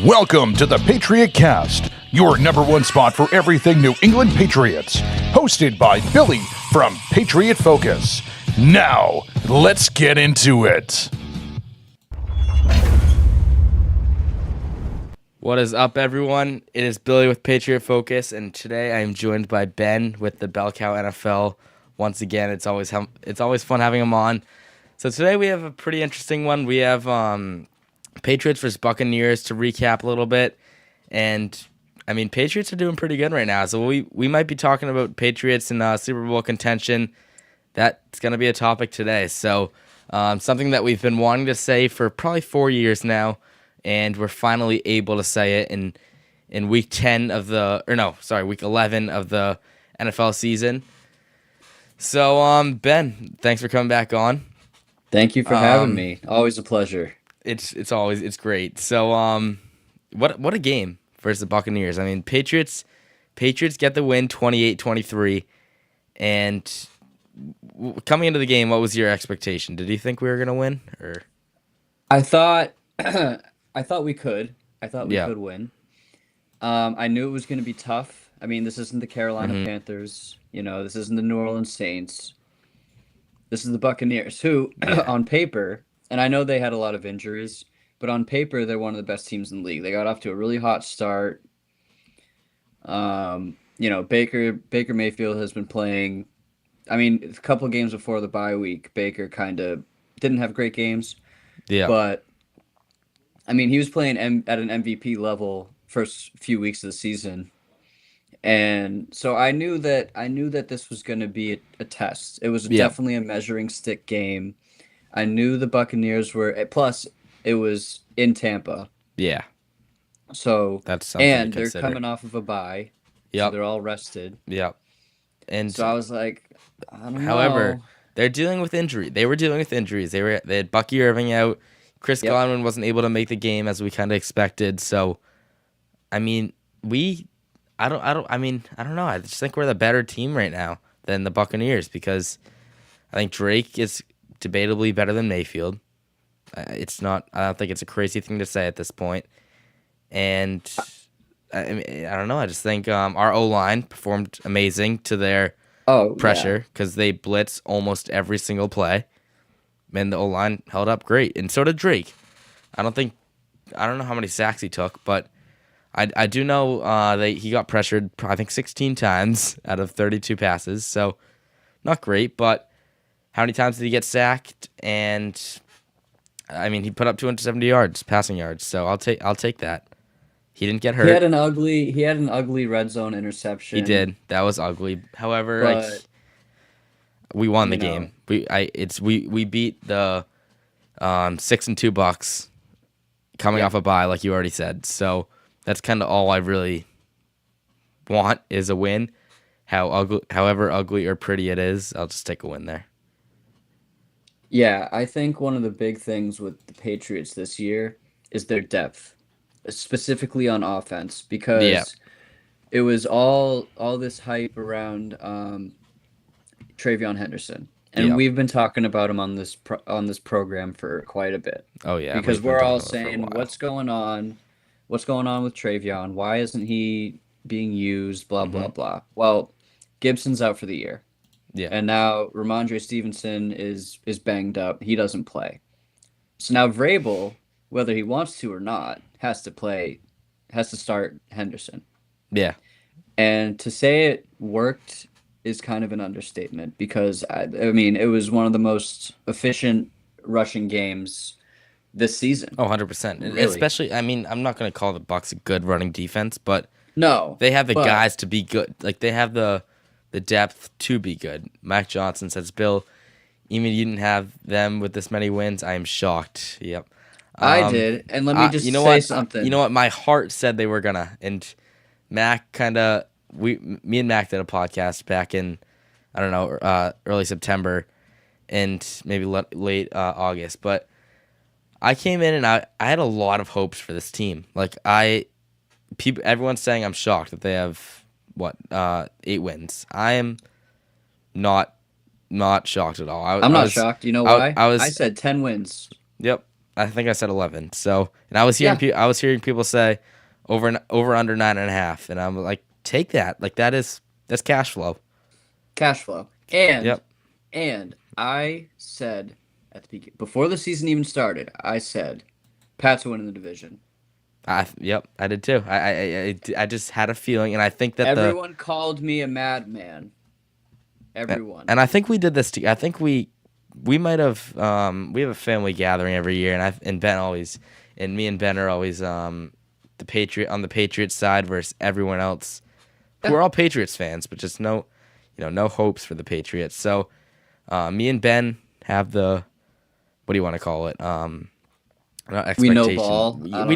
Welcome to the Patriot Cast, your number one spot for everything New England Patriots. Hosted by Billy from Patriot Focus. Now, let's get into it. What is up, everyone? It is Billy with Patriot Focus, and today I am joined by Ben with the Bell Cow NFL. Once again, it's always fun having him on. So today we have a pretty interesting one. We have Patriots versus Buccaneers to recap a little bit, and I mean Patriots are doing pretty good right now. So we might be talking about Patriots in Super Bowl contention. That's gonna be a topic today. So something that we've been wanting to say for probably 4 years now. And we're finally able to say it in week 11 of the NFL season. So, Ben, thanks for coming back on. Thank you for having me. Always a pleasure. It's great. So, what a game versus the Buccaneers. I mean, Patriots get the win 28-23. And coming into the game, what was your expectation? Did you think we were going to win? Or I thought we could. I thought we could win. I knew it was going to be tough. I mean, this isn't the Carolina Panthers. This isn't the New Orleans Saints. This is the Buccaneers, who, on paper, and I know they had a lot of injuries, but on paper, they're one of the best teams in the league. They got off to a really hot start. Baker Mayfield has been playing. I mean, a couple of games before the bye week, Baker kind of didn't have great games. Yeah. But I mean, he was playing at an MVP level first few weeks of the season. And so I knew that this was going to be a test. It was definitely a measuring stick game. I knew the Buccaneers were, plus it was in Tampa. Yeah. So that's something and to they're consider. Coming off of a bye. Yep. So they're all rested. Yep. And so I was like, I don't know. However, they're dealing with injury. They were dealing with injuries. They had Bucky Irving out. Chris Godwin wasn't able to make the game as we kind of expected. So, I mean, I don't know. I just think we're the better team right now than the Buccaneers because I think Drake is debatably better than Mayfield. I don't think it's a crazy thing to say at this point. And I don't know. I just think our O-line performed amazing to their pressure because they blitz almost every single play. And the O-line held up great, and so did Drake. I don't know how many sacks he took, but I do know he got pressured, I think, 16 times out of 32 passes, so not great, but how many times did he get sacked? And, I mean, he put up 270 yards, passing yards, so I'll take that. He didn't get hurt. He had an ugly red zone interception. He did. That was ugly. However, we won the game. We beat the 6-2 Bucks coming off a bye, like you already said. So that's kind of all I really want is a win. However ugly or pretty it is, I'll just take a win there. Yeah, I think one of the big things with the Patriots this year is their depth, specifically on offense, because it was all this hype around Travion Henderson, and we've been talking about him on this program for quite a bit. Oh yeah, because we're all saying what's going on with Travion? Why isn't he being used? Blah blah blah. Well, Gibson's out for the year. Yeah, and now Ramondre Stevenson is banged up. He doesn't play. So now Vrabel, whether he wants to or not, has to start Henderson. Yeah, and to say it worked is kind of an understatement because, I mean, it was one of the most efficient rushing games this season. Oh, 100%. Really. Especially, I mean, I'm not going to call the Bucs a good running defense, but no, they have the guys to be good. Like, they have the depth to be good. Mac Johnson says, Bill, even you didn't have them with this many wins, I am shocked. Yep. I did, and let me just say something. You know what? My heart said they were going to, and Mac kind of... Me and Mac did a podcast back in, I don't know, early September and maybe late August. But I came in and I had a lot of hopes for this team. Like everyone's saying I'm shocked that they have 8 wins. I am not shocked at all. I'm not shocked. You know why? I said 10 wins. Yep. I think I said 11. So, and I was hearing people say over under 9.5, and I'm like, take that. Like that's cash flow. Cash flow. And I said at the beginning, before the season even started, I said Pats winning the division. I did too. I just had a feeling, and I think that everyone called me a madman. Everyone. And I think we did this too. I think we might have we have a family gathering every year, and me and Ben are always the Patriots side versus everyone else. We're all Patriots fans, but just no hopes for the Patriots. So me and Ben have the, what do you want to call it? We know ball. I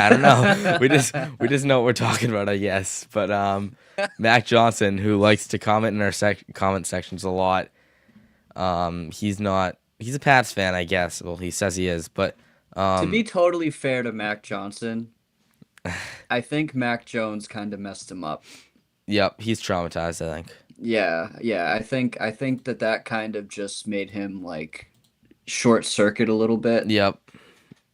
don't know. we just know what we're talking about, I guess. But Mac Johnson, who likes to comment in our comment sections a lot, he's a Pats fan, I guess. Well, he says he is, but to be totally fair to Mac Johnson, I think Mac Jones kind of messed him up. Yep, he's traumatized, I think. Yeah. I think that kind of just made him like short circuit a little bit. Yep.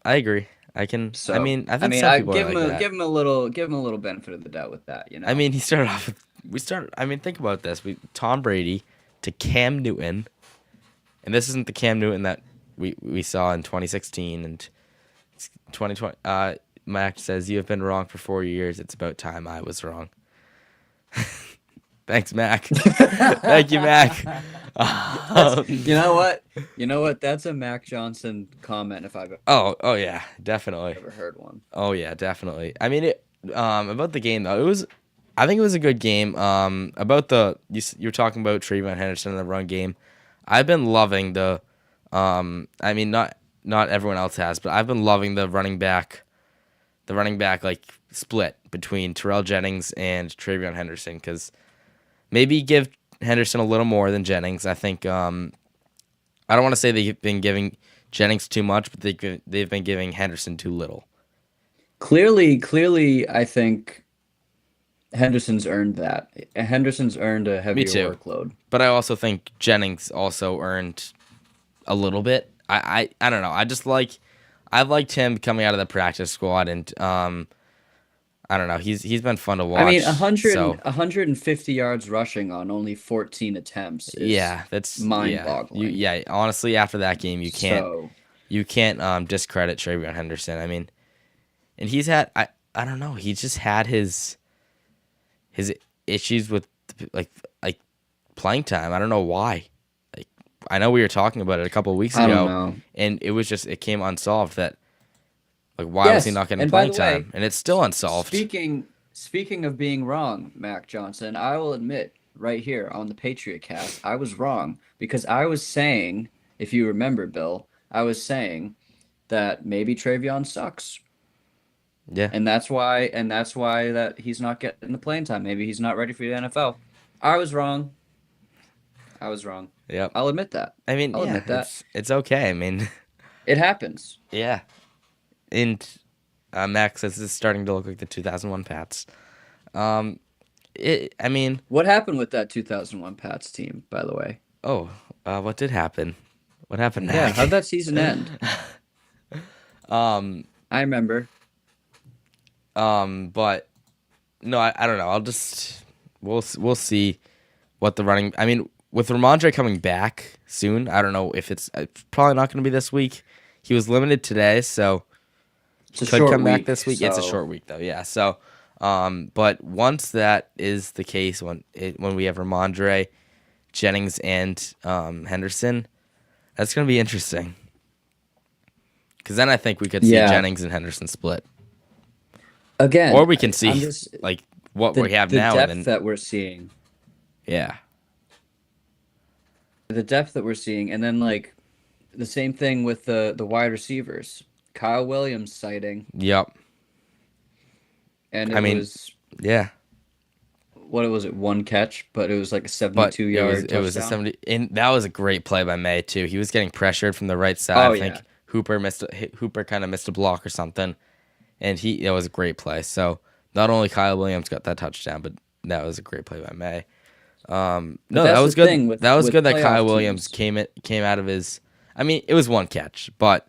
I agree. I think some people give are like that. give him a little benefit of the doubt with that, I mean, he started off with think about this. Tom Brady to Cam Newton. And this isn't the Cam Newton that we saw in 2016 and 2020. Mac says, "You have been wrong for 4 years. It's about time I was wrong." Thanks, Mac. Thank you, Mac. You know what? That's a Mac Johnson comment if I've Oh yeah, definitely. Ever heard one. Oh yeah, definitely. I mean, about the game though, I think it was a good game. About you're talking about Trayvon Henderson in the run game. I've been loving I mean, not everyone else has, but I've been loving the running back like split between Terrell Jennings and Trayvon Henderson, because maybe give Henderson a little more than Jennings. I think I don't want to say they've been giving Jennings too much, but they've been giving Henderson too little. Clearly, I think Henderson's earned that. Henderson's earned a heavier workload. But I also think Jennings also earned a little bit. I don't know. I've liked him coming out of the practice squad, and I don't know. He's been fun to watch. I mean, 150 yards rushing on only 14 attempts. That's mind-boggling. Honestly, after that game, you can't discredit Trayvon Henderson. I mean, and he's had I don't know. He just had his issues with like playing time. I don't know why. Like, I know we were talking about it a couple of weeks ago, and it came unsolved that. Like, why was he not getting playing time? And it's still unsolved. Speaking of being wrong, Mac Johnson, I will admit right here on the Patriot Cast, I was wrong, because I was saying, if you remember, Bill, I was saying that maybe Trayvon sucks. Yeah. And that's why that he's not getting the playing time. Maybe he's not ready for the NFL. I was wrong. Yep. I'll admit that. I mean, I'll admit that. It's okay. I mean, it happens. Yeah. And Max says it's starting to look like the 2001 Pats. I mean, what happened with that 2001 Pats team, by the way? Oh, what did happen? What happened? Yeah, how'd that season end? I remember. But no, I don't know. We'll see what the running. I mean, with Ramondre coming back soon, I don't know if it's probably not going to be this week. He was limited today, so. Could come back this week. So. It's a short week though, yeah. So, but once that is the case, when we have Ramondre, Jennings, and Henderson, that's gonna be interesting. Because then I think we could see Jennings and Henderson split again, or we can see what we have now. The depth that we're seeing. Yeah. The depth that we're seeing, and then like the same thing with the wide receivers. Kyle Williams sighting. Yep. And it was what was it? One catch, but it was like a 72-yard touchdown. It was a 70, and that was a great play by Maye too. He was getting pressured from the right side. I think Hooper kind of missed a block or something, and it was a great play. So not only Kyle Williams got that touchdown, but that was a great play by Maye. That was good. That was good that Kyle Williams came out of his. I mean, it was one catch, but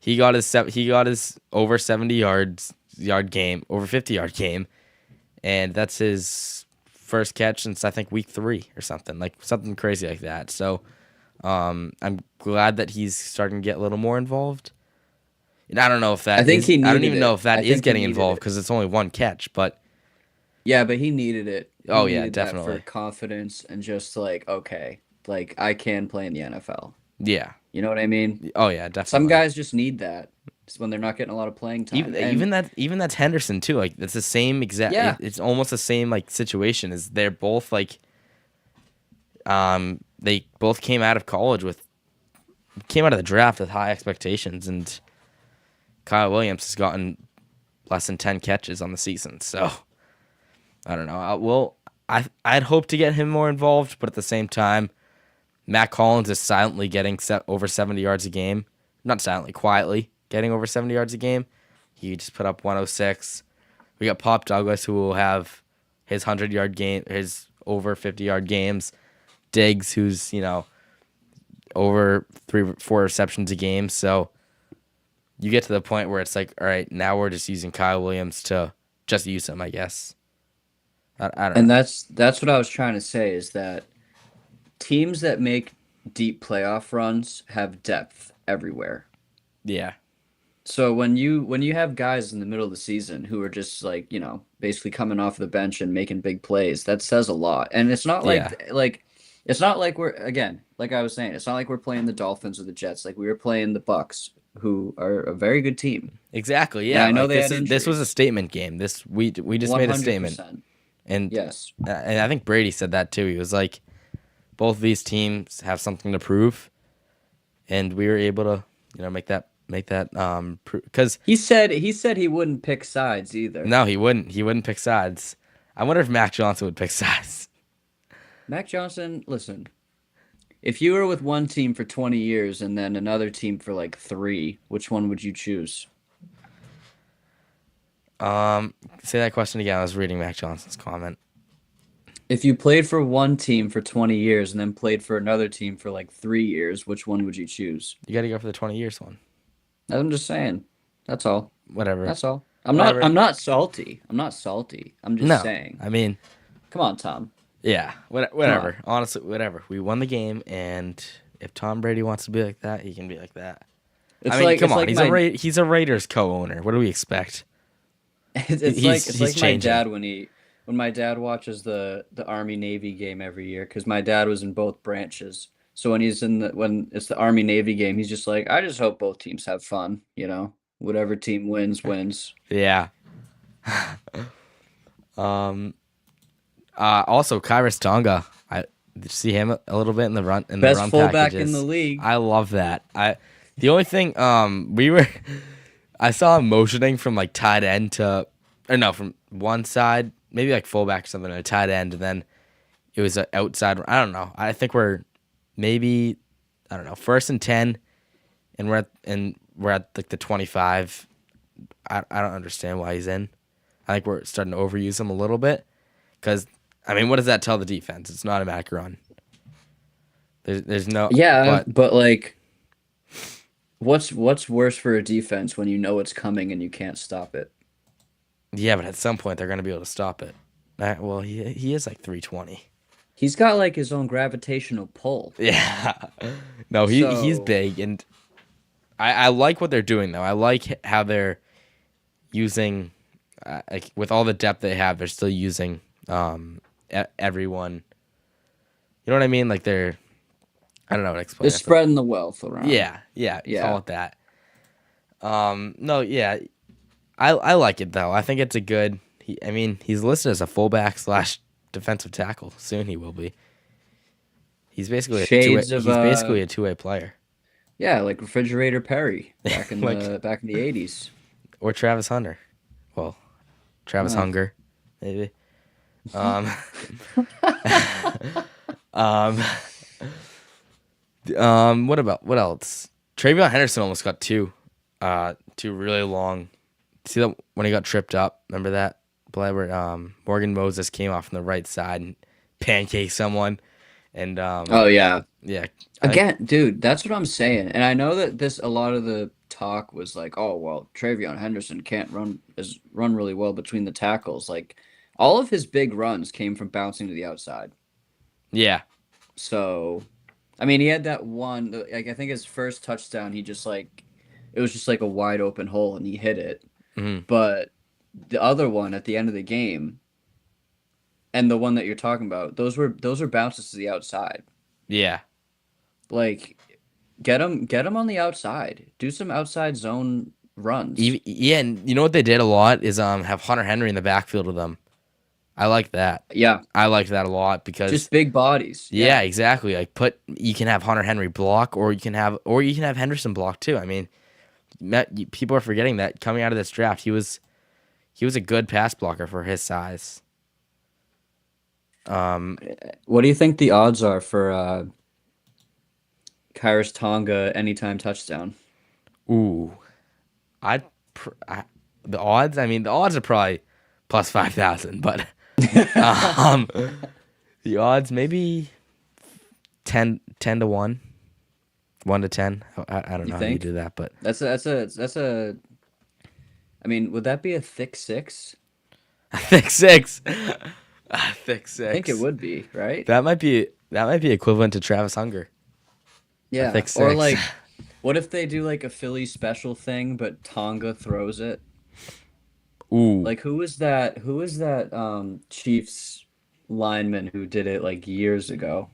He got his over 70 yard game, over 50-yard game, and that's his first catch since I think week 3 or something crazy like that. So I'm glad that he's starting to get a little more involved. And I don't know if that I don't even know if that is getting involved because it's only one catch, but yeah, but he needed it. He needed definitely that for confidence and just like, okay, like I can play in the NFL. Yeah. You know what I mean? Oh yeah, definitely. Some guys just need that. It's when they're not getting a lot of playing time. Even that's Henderson too. Like it's the same exact. Yeah. It's almost the same like situation. Is they're both like, they both came out of the draft with high expectations, and Kyle Williams has gotten less than 10 catches on the season. So I don't know. I'd hope to get him more involved, but at the same time, Matt Collins is silently getting over 70 yards a game. Not silently, quietly getting over 70 yards a game. He just put up 106. We got Pop Douglas, who will have his 100-yard game, his over 50-yard games. Diggs, who's, over 3-4 receptions a game. So you get to the point where it's like, all right, now we're just using Kyle Williams to just use him, I guess. I don't know. And that's what I was trying to say is that teams that make deep playoff runs have depth everywhere. Yeah. So when you have guys in the middle of the season who are just like, basically coming off the bench and making big plays, that says a lot. And it's not it's not like we're, again, like I was saying, it's not like we're playing the Dolphins or the Jets. Like we were playing the Bucks, who are a very good team. Exactly. Yeah. And I know this was a statement game. We just made a statement. And yes. And I think Brady said that too. He was like, both of these teams have something to prove, and we were able to, make that because he said he wouldn't pick sides either. No, he wouldn't pick sides. I wonder if Mac Johnson would pick sides. Mac Johnson, listen, if you were with one team for 20 years and then another team for like 3, which one would you choose? Say that question again. I was reading Mac Johnson's comment. If you played for one team for 20 years and then played for another team for like 3 years, which one would you choose? You got to go for the 20 years one. I'm just saying. That's all. Whatever. That's all. I'm not salty. I'm just saying. I mean, come on, Tom. Yeah, whatever. Honestly, whatever. We won the game, and if Tom Brady wants to be like that, he can be like that. Come on. He's a Raiders co-owner. What do we expect? It's like my dad when my dad watches the Army Navy game every year, because my dad was in both branches. So when it's the Army Navy game, he's just like, I just hope both teams have fun. Whatever team wins. Yeah. Also, Kyrus Tonga, I see him a little bit in the run Best run fullback packages. in the league. I love that. The only thing I saw him motioning from like tight end from one side, maybe like fullback or something, to tight end, and then it was an outside. I don't know. I think we're maybe, I don't know, 1st and 10, and we're at like the 25. I don't understand why he's in. I think we're starting to overuse him a little bit, because what does that tell the defense? It's an automatic run. There's no but like, what's worse for a defense when you know it's coming and you can't stop it? Yeah, but at some point they're gonna be able to stop it. Well, he is like 320. He's got like his own gravitational pull. Yeah. No, he's big, and I like what they're doing though. I like how they're using, like with all the depth they have, they're still using everyone. You know what I mean? Like I don't know how to explain. They're spreading the wealth around. Yeah. Call it that. No, yeah. I like it though. I think it's a good. He's listed as a fullback / defensive tackle. Soon he will be. He's basically a two-way player. Yeah, like Refrigerator Perry back in the 80s. Or Travis Hunter. Well, Travis Hunger, maybe. What else? Travion Henderson almost got two really long. See that when he got tripped up? Remember that play where Morgan Moses came off on the right side and pancaked someone, and oh yeah. Yeah. Again, dude, that's what I'm saying. And I know that a lot of the talk was like, oh well, Travion Henderson can't run really well between the tackles. Like all of his big runs came from bouncing to the outside. Yeah. So, I mean, he had that one. Like I think his first touchdown, it was just like a wide open hole, and he hit it. Mm-hmm. But the other one at the end of the game, and the one that you're talking about, those were bounces to the outside. Yeah. Like, get him on the outside. Do some outside zone runs. Yeah, and you know what they did a lot is have Hunter Henry in the backfield with them. I like that. Yeah, I like that a lot because just big bodies. Yeah, exactly. Like you can have Hunter Henry block, or you can have Henderson block too. I mean, people are forgetting that coming out of this draft, he was a good pass blocker for his size. What do you think the odds are for Kairos Tonga anytime touchdown? Ooh, the odds. I mean, the odds are probably plus 5,000, but the odds maybe 10 to 1, 1 to 10. I don't know how you do that, but that's a. I mean, would that be a thick 6? A thick 6. A thick 6. I think it would be, right? That might be equivalent to Travis Hunger. Yeah. A thick 6. Or like, what if they do like a Philly special thing, but Tonga throws it? Ooh. Like who is that Chiefs lineman who did it like years ago?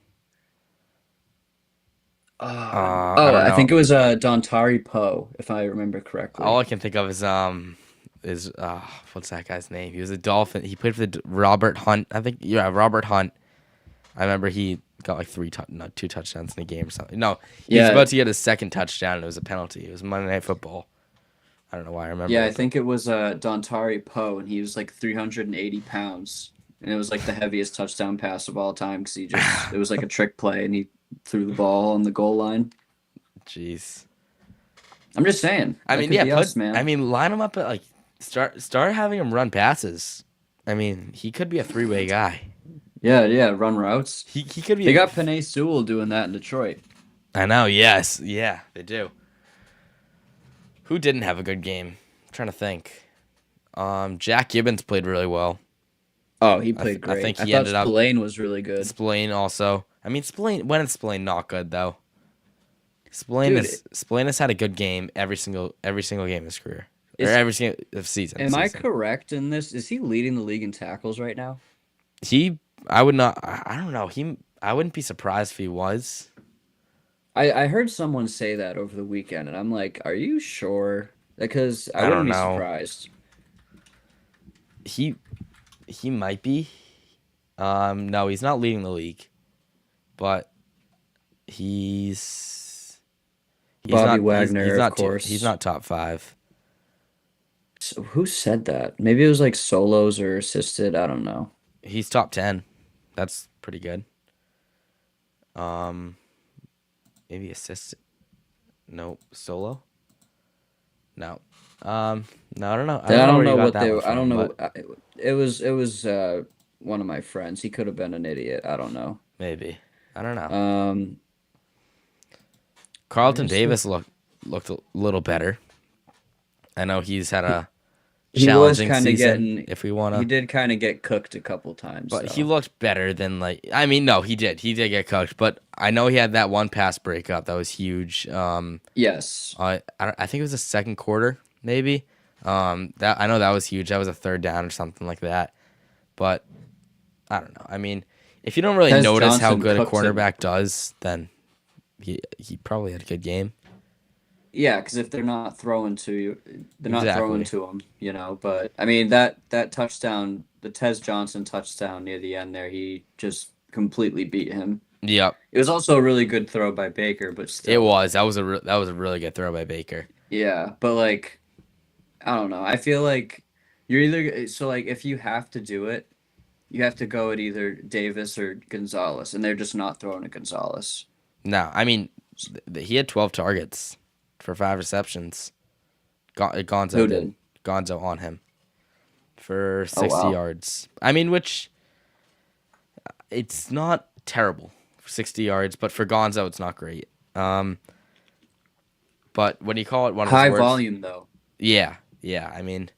I think it was Dontari Poe, if I remember correctly. All I can think of is what's that guy's name? He was a Dolphin. He played for the Robert Hunt. I think Robert Hunt. I remember he got like 2 touchdowns in a game or something. No, he was about to get his second touchdown and it was a penalty. It was Monday Night Football. I don't know why I remember. Yeah, I think it was Dontari Poe, and he was like 380 pounds, and it was like the heaviest touchdown pass of all time because it was like a trick play, and he threw the ball on the goal line. Jeez. I'm just saying. I mean, man. I mean, line him up at like start having him run passes. I mean, he could be a 3-way guy. Yeah, run routes. He could be. They got Penei Sewell doing that in Detroit. I know. Yes. Yeah, they do. Who didn't have a good game? I'm trying to think. Jack Gibbons played really well. Oh, he played great. I think he ended up. Spillane was really good. Spillane also. I mean, when is Spillane not good though? Spillane has had a good game every single game of his career, or every single season. Am I correct in this? Is he leading the league in tackles right now? I would not. I don't know. I wouldn't be surprised if he was. I heard someone say that over the weekend, and I'm like, are you sure? Because I wouldn't be surprised. He might be. No, he's not leading the league, but he's Bobby Wagner, of course. He's not top 5. So who said that? Maybe it was like solos or assisted. I don't know. He's top 10. That's pretty good. Maybe assisted. No, solo. No. No, I don't know. I don't know what they. I don't know. It was one of my friends. He could have been an idiot. I don't know. Maybe. I don't know. Carlton Davis looked a little better. I know he's had a challenging season. He did kind of get cooked a couple times, but he looked better than he did get cooked, but I know he had that one pass breakup that was huge. Yes, I think it was the second quarter, maybe. That I know that was huge. That was a 3rd down or something like that. But I don't know. I mean, if you don't really notice how good a cornerback does, then he probably had a good game. Yeah, because if they're not throwing to you, they're not throwing to him, you know. But I mean that touchdown, the Tez Johnson touchdown near the end there, he just completely beat him. Yep. It was also a really good throw by Baker, but still. It was. That was a really good throw by Baker. Yeah, but like, I don't know. I feel like you're if you have to do it, you have to go at either Davis or Gonzalez, and they're just not throwing at Gonzalez. No, I mean, he had 12 targets for 5 receptions. Gonzo did. Gonzo on him for 60 yards. I mean, which it's not terrible for 60 yards, but for Gonzo, it's not great. But when you call it one of high his worst, volume though. Yeah. I mean,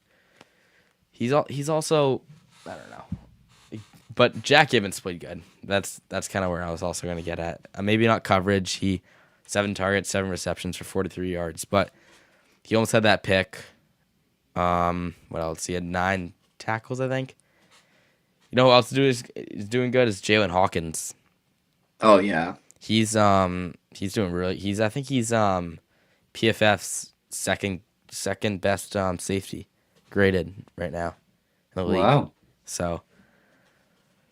he's also, I don't know. But Jack Gibbons played good. That's kind of where I was also going to get at. Maybe not coverage. He 7 targets, 7 receptions for 43 yards, but he almost had that pick. What else? He had 9 tackles, I think. You know who else is doing good is Jalen Hawkins. Oh yeah. He's doing really. I think he's PFF's second best safety graded right now in the league. Wow. So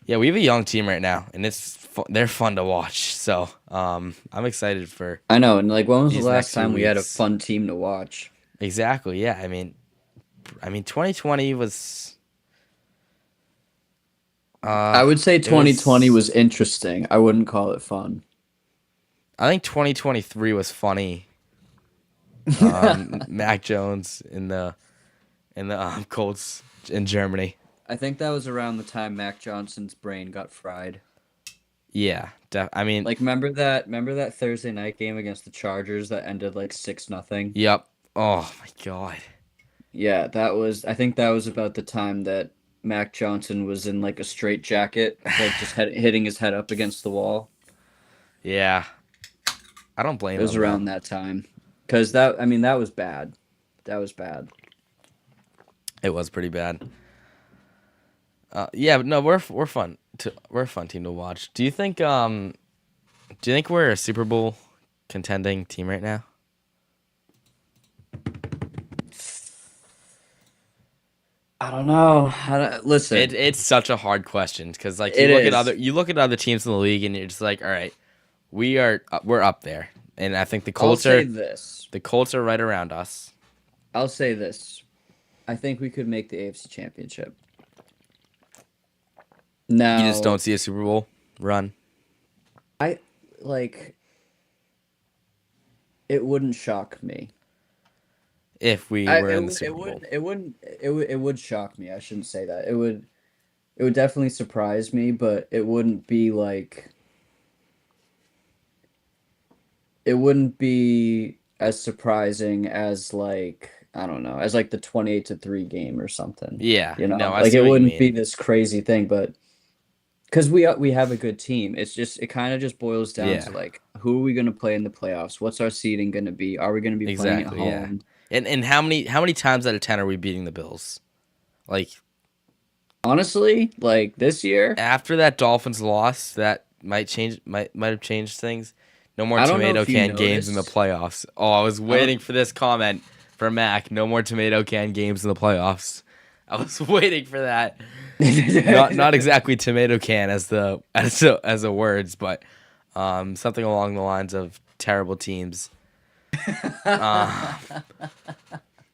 yeah, we have a young team right now, and they're fun to watch. So I'm excited for. I know, and like when was the these last next 2 time we had a weeks. fun team to watch? Exactly. Yeah. I mean, 2020 was. I would say 2020 was interesting. I wouldn't call it fun. I think 2023 was funny. Mac Jones in the Colts in Germany. I think that was around the time Mac Johnson's brain got fried. Yeah, I mean, like remember that Thursday night game against the Chargers that ended like 6-0? Yep. Oh my God. Yeah, I think that was about the time that Mac Johnson was in like a straight jacket, like just hitting his head up against the wall. Yeah. I don't blame him. It was around that time. Because that was bad. That was bad. It was pretty bad. Yeah, but no, we're fun. We're a fun team to watch. Do you think we're a Super Bowl contending team right now? I don't know. Listen, it's such a hard question because like you look at other teams in the league and you're just like, all right, we're up there, and I think the Colts are right around us. I'll say this: I think we could make the AFC Championship. No, you just don't see a Super Bowl run. It wouldn't shock me. If we were in the Super Bowl. It would shock me. I shouldn't say that. It would definitely surprise me, but it wouldn't be like. It wouldn't be as surprising as like I don't know, as like the 28-3 game or something. Yeah, you know, no, like it wouldn't be this crazy thing, but because we have a good team, it kind of just boils down to like who are we going to play in the playoffs? What's our seeding going to be? Are we going to be playing at home? Yeah. And how many times out of 10 are we beating the Bills? Like honestly, like this year after that Dolphins loss, that might have changed things. No more tomato can games in the playoffs. Oh, I was waiting for this comment from Mac. No more tomato can games in the playoffs. I was waiting for that. not exactly tomato can as the words, but something along the lines of terrible teams.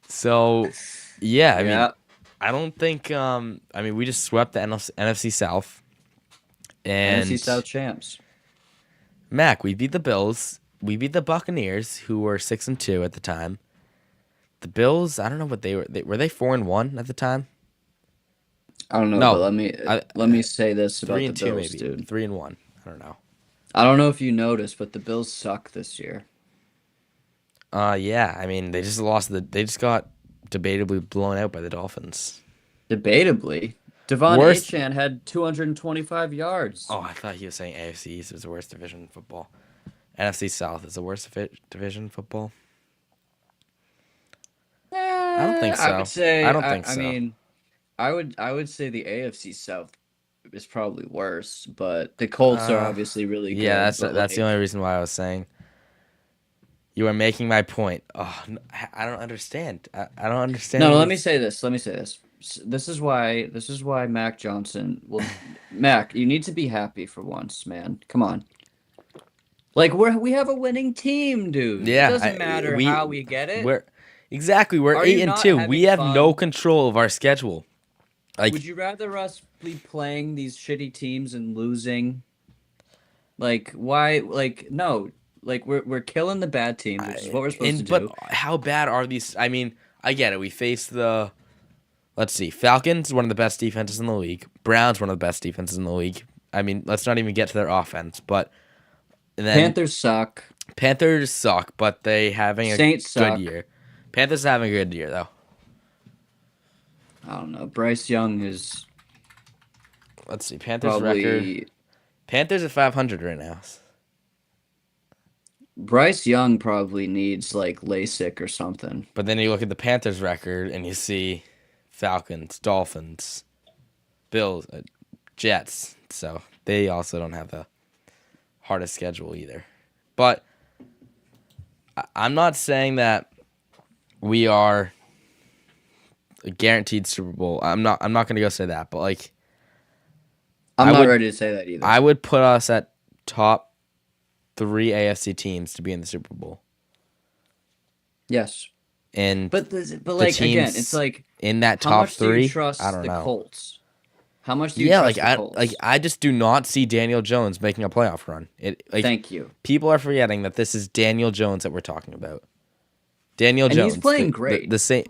So yeah, I mean, I don't think we just swept the NFC South and NFC South champs. Mac, we beat the Bills. We beat the Buccaneers, who were 6-2 at the time. The Bills, I don't know what they were. Were they 4-1 at the time? I don't know. No, but let me say this about the Bills, maybe. dude. 3-1. I don't know. I don't know if you noticed, but the Bills suck this year. Yeah. I mean, they just got debatably blown out by the Dolphins. Debatably. Devon Achane had 225 yards. Oh, I thought he was saying AFC East is the worst division in football. NFC South is the worst division in football. I don't think so. I don't think so. I mean, I would say the AFC South is probably worse, but the Colts are obviously really good. Yeah, that's the only reason why I was saying. You are making my point. Oh, I don't understand. I don't understand. No, let me say this. This is why Mac Johnson. Well, Mac, you need to be happy for once, man. Come on. Like we have a winning team, dude. Yeah, it doesn't matter how we get it. We're 8-2. We have no control of our schedule. Like, would you rather us be playing these shitty teams and losing? Like why? Like no. Like we're killing the bad teams, which is what we're supposed to do. But how bad are these? I mean, I get it. We face the. Let's see. Falcons, one of the best defenses in the league. Browns, one of the best defenses in the league. I mean, let's not even get to their offense. But then Panthers suck. Panthers suck, but they having a Saints suck. good year. Panthers having a good year though. I don't know. Bryce Young is. Let's see. Panthers record. Panthers at 500 right now. Bryce Young probably needs like LASIK or something. But then you look at the Panthers record and you see Falcons, Dolphins, Bills, Jets. So they also don't have the hardest schedule either. But I'm not saying that we are a guaranteed Super Bowl. I'm not going to go say that, but like I'm not ready to say that either. I would put us at top 3 AFC teams to be in the Super Bowl. Yes. And but like again, it's like in that top 3, do you trust I don't know. Colts? How much do you trust the Colts? I just do not see Daniel Jones making a playoff run. Thank you. People are forgetting that this is Daniel Jones that we're talking about. Daniel Jones. He's playing great. The same.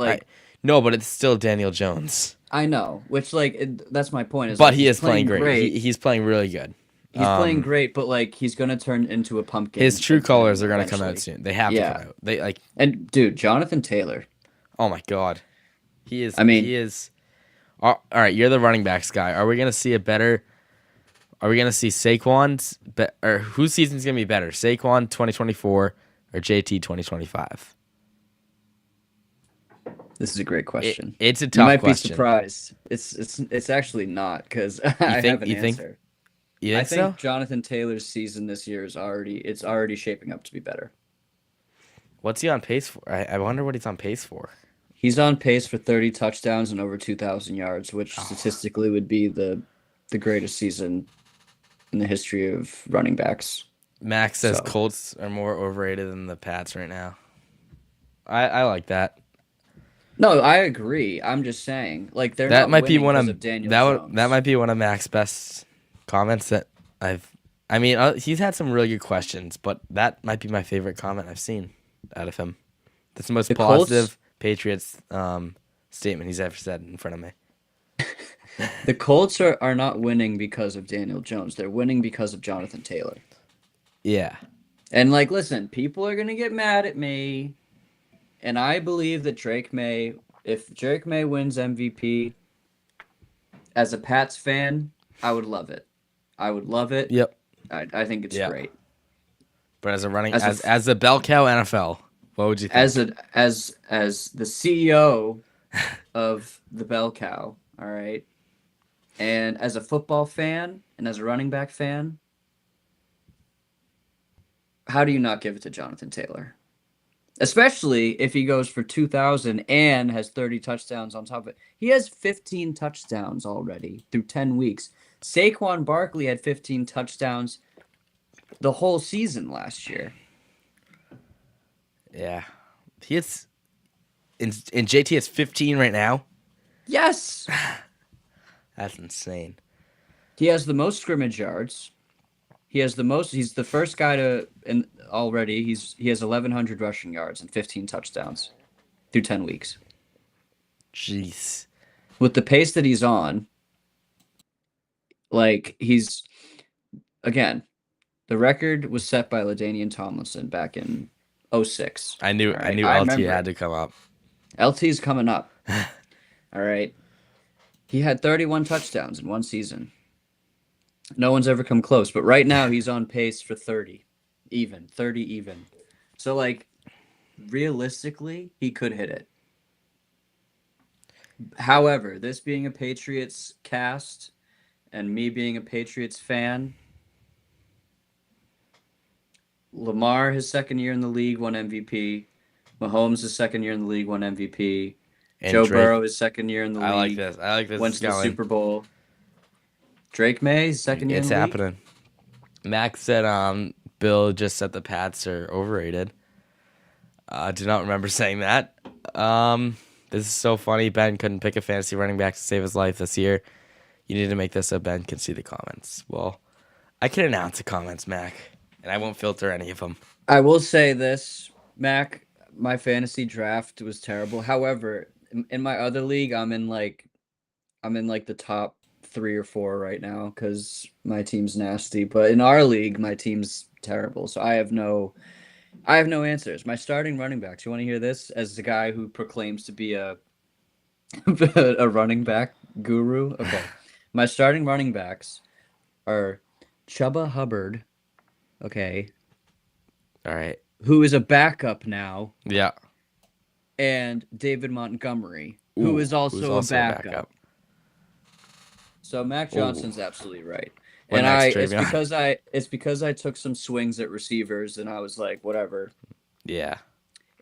No, but it's still Daniel Jones. I know, which that's my point. But he is playing great. He's playing really good. He's playing great, but like he's gonna turn into a pumpkin. His true colors are gonna come out soon. They have to come out. And dude, Jonathan Taylor. Oh my God, he is. I mean, he is. All right, you're the running backs guy. Are we gonna see a better? Are we gonna see Saquon's? Or whose season's gonna be better? Saquon 2024 or JT 2025? This is a great question. It's a tough question. You might be surprised. It's actually not because I have an answer. I think so? Jonathan Taylor's season this year is already shaping up to be better. What's he on pace for? I wonder what he's on pace for. He's on pace for 30 touchdowns and over 2,000 yards, which statistically would be the greatest season in the history of running backs. Max says Colts are more overrated than the Pats right now. I like that. No, I agree. I'm just saying, like they're that not might be one of Daniel Jones. That might be one of Mac's best comments that I mean, he's had some really good questions, but that might be my favorite comment I've seen out of him. That's the most positive Patriots statement he's ever said in front of me. The Colts are not winning because of Daniel Jones. They're winning because of Jonathan Taylor. Yeah. And like, listen, people are gonna get mad at me. And I believe that if Drake May wins MVP, as a Pats fan, I would love it. I would love it. Yep. I think it's great. But as a bell cow NFL, what would you think? As the CEO of the bell cow, all right, and as a football fan and as a running back fan, how do you not give it to Jonathan Taylor? Especially if he goes for 2,000 and has 30 touchdowns on top of it. He has 15 touchdowns already through 10 weeks. Saquon Barkley had 15 touchdowns the whole season last year. Yeah. He is and JT has 15 right now? Yes. That's insane. He has the most scrimmage yards. He's the first guy to, and already he has 1,100 rushing yards and 15 touchdowns through 10 weeks. Jeez. With the pace that he's on, like again, the record was set by LaDainian Tomlinson back in 2006. I knew LT had to come up. LT's coming up. All right. He had 31 touchdowns in one season. No one's ever come close, but right now he's on pace for 30 even. So, like, realistically, he could hit it. However, this being a Patriots cast and me being a Patriots fan, Lamar, his second year in the league, won MVP. Mahomes, his second year in the league, won MVP. And Joe Burrow, his second year in the league. I like this. Went to the Super Bowl. Drake May, second year in the league. It's happening. Max said Bill just said the Pats are overrated. I do not remember saying that. This is so funny. Ben couldn't pick a fantasy running back to save his life this year. You need to make this so Ben can see the comments. Well, I can announce the comments, Mac, and I won't filter any of them. I will say this, Mac, my fantasy draft was terrible. However, in my other league, I'm in like the top 3 or 4 right now because my team's nasty. But in our league, my team's terrible. So I have no I have no answers. My starting running backs. You want to hear this? As the guy who proclaims to be a a running back guru. Okay, my starting running backs are Chuba Hubbard. Okay. All right. Who is a backup now? Yeah. And David Montgomery, who is also a backup. So Mac Johnson's absolutely right. What And next, it's because I took some swings at receivers and I was like, whatever. Yeah.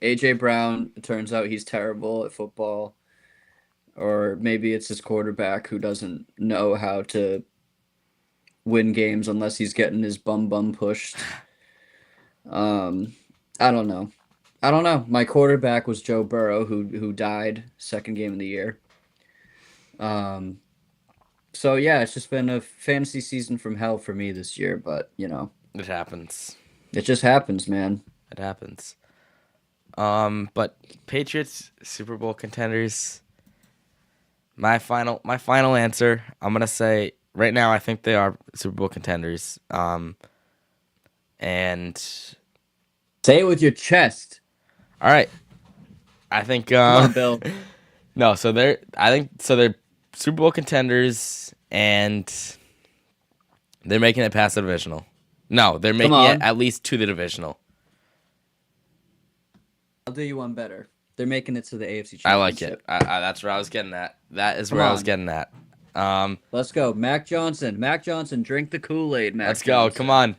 AJ Brown, it turns out he's terrible at football. Or maybe it's his quarterback who doesn't know how to win games unless he's getting his bum pushed. I don't know. My quarterback was Joe Burrow, who died second game of the year. So yeah, it's just been a fantasy season from hell for me this year, but it happens. It just happens, man. It happens. But Patriots Super Bowl contenders. My final answer, I'm gonna say right now I think they are Super Bowl contenders. And say it with your chest. All right. I think Come on, Bill. No, they're Super Bowl contenders and they're making it past the divisional. No, they're making it at least to the divisional. I'll do you one better. They're making it to the AFC Championship. I like it. That's where I was getting at. That is where I was getting at. Let's go. Mac Johnson, drink the Kool-Aid, Mac Let's Johnson. go. Come on.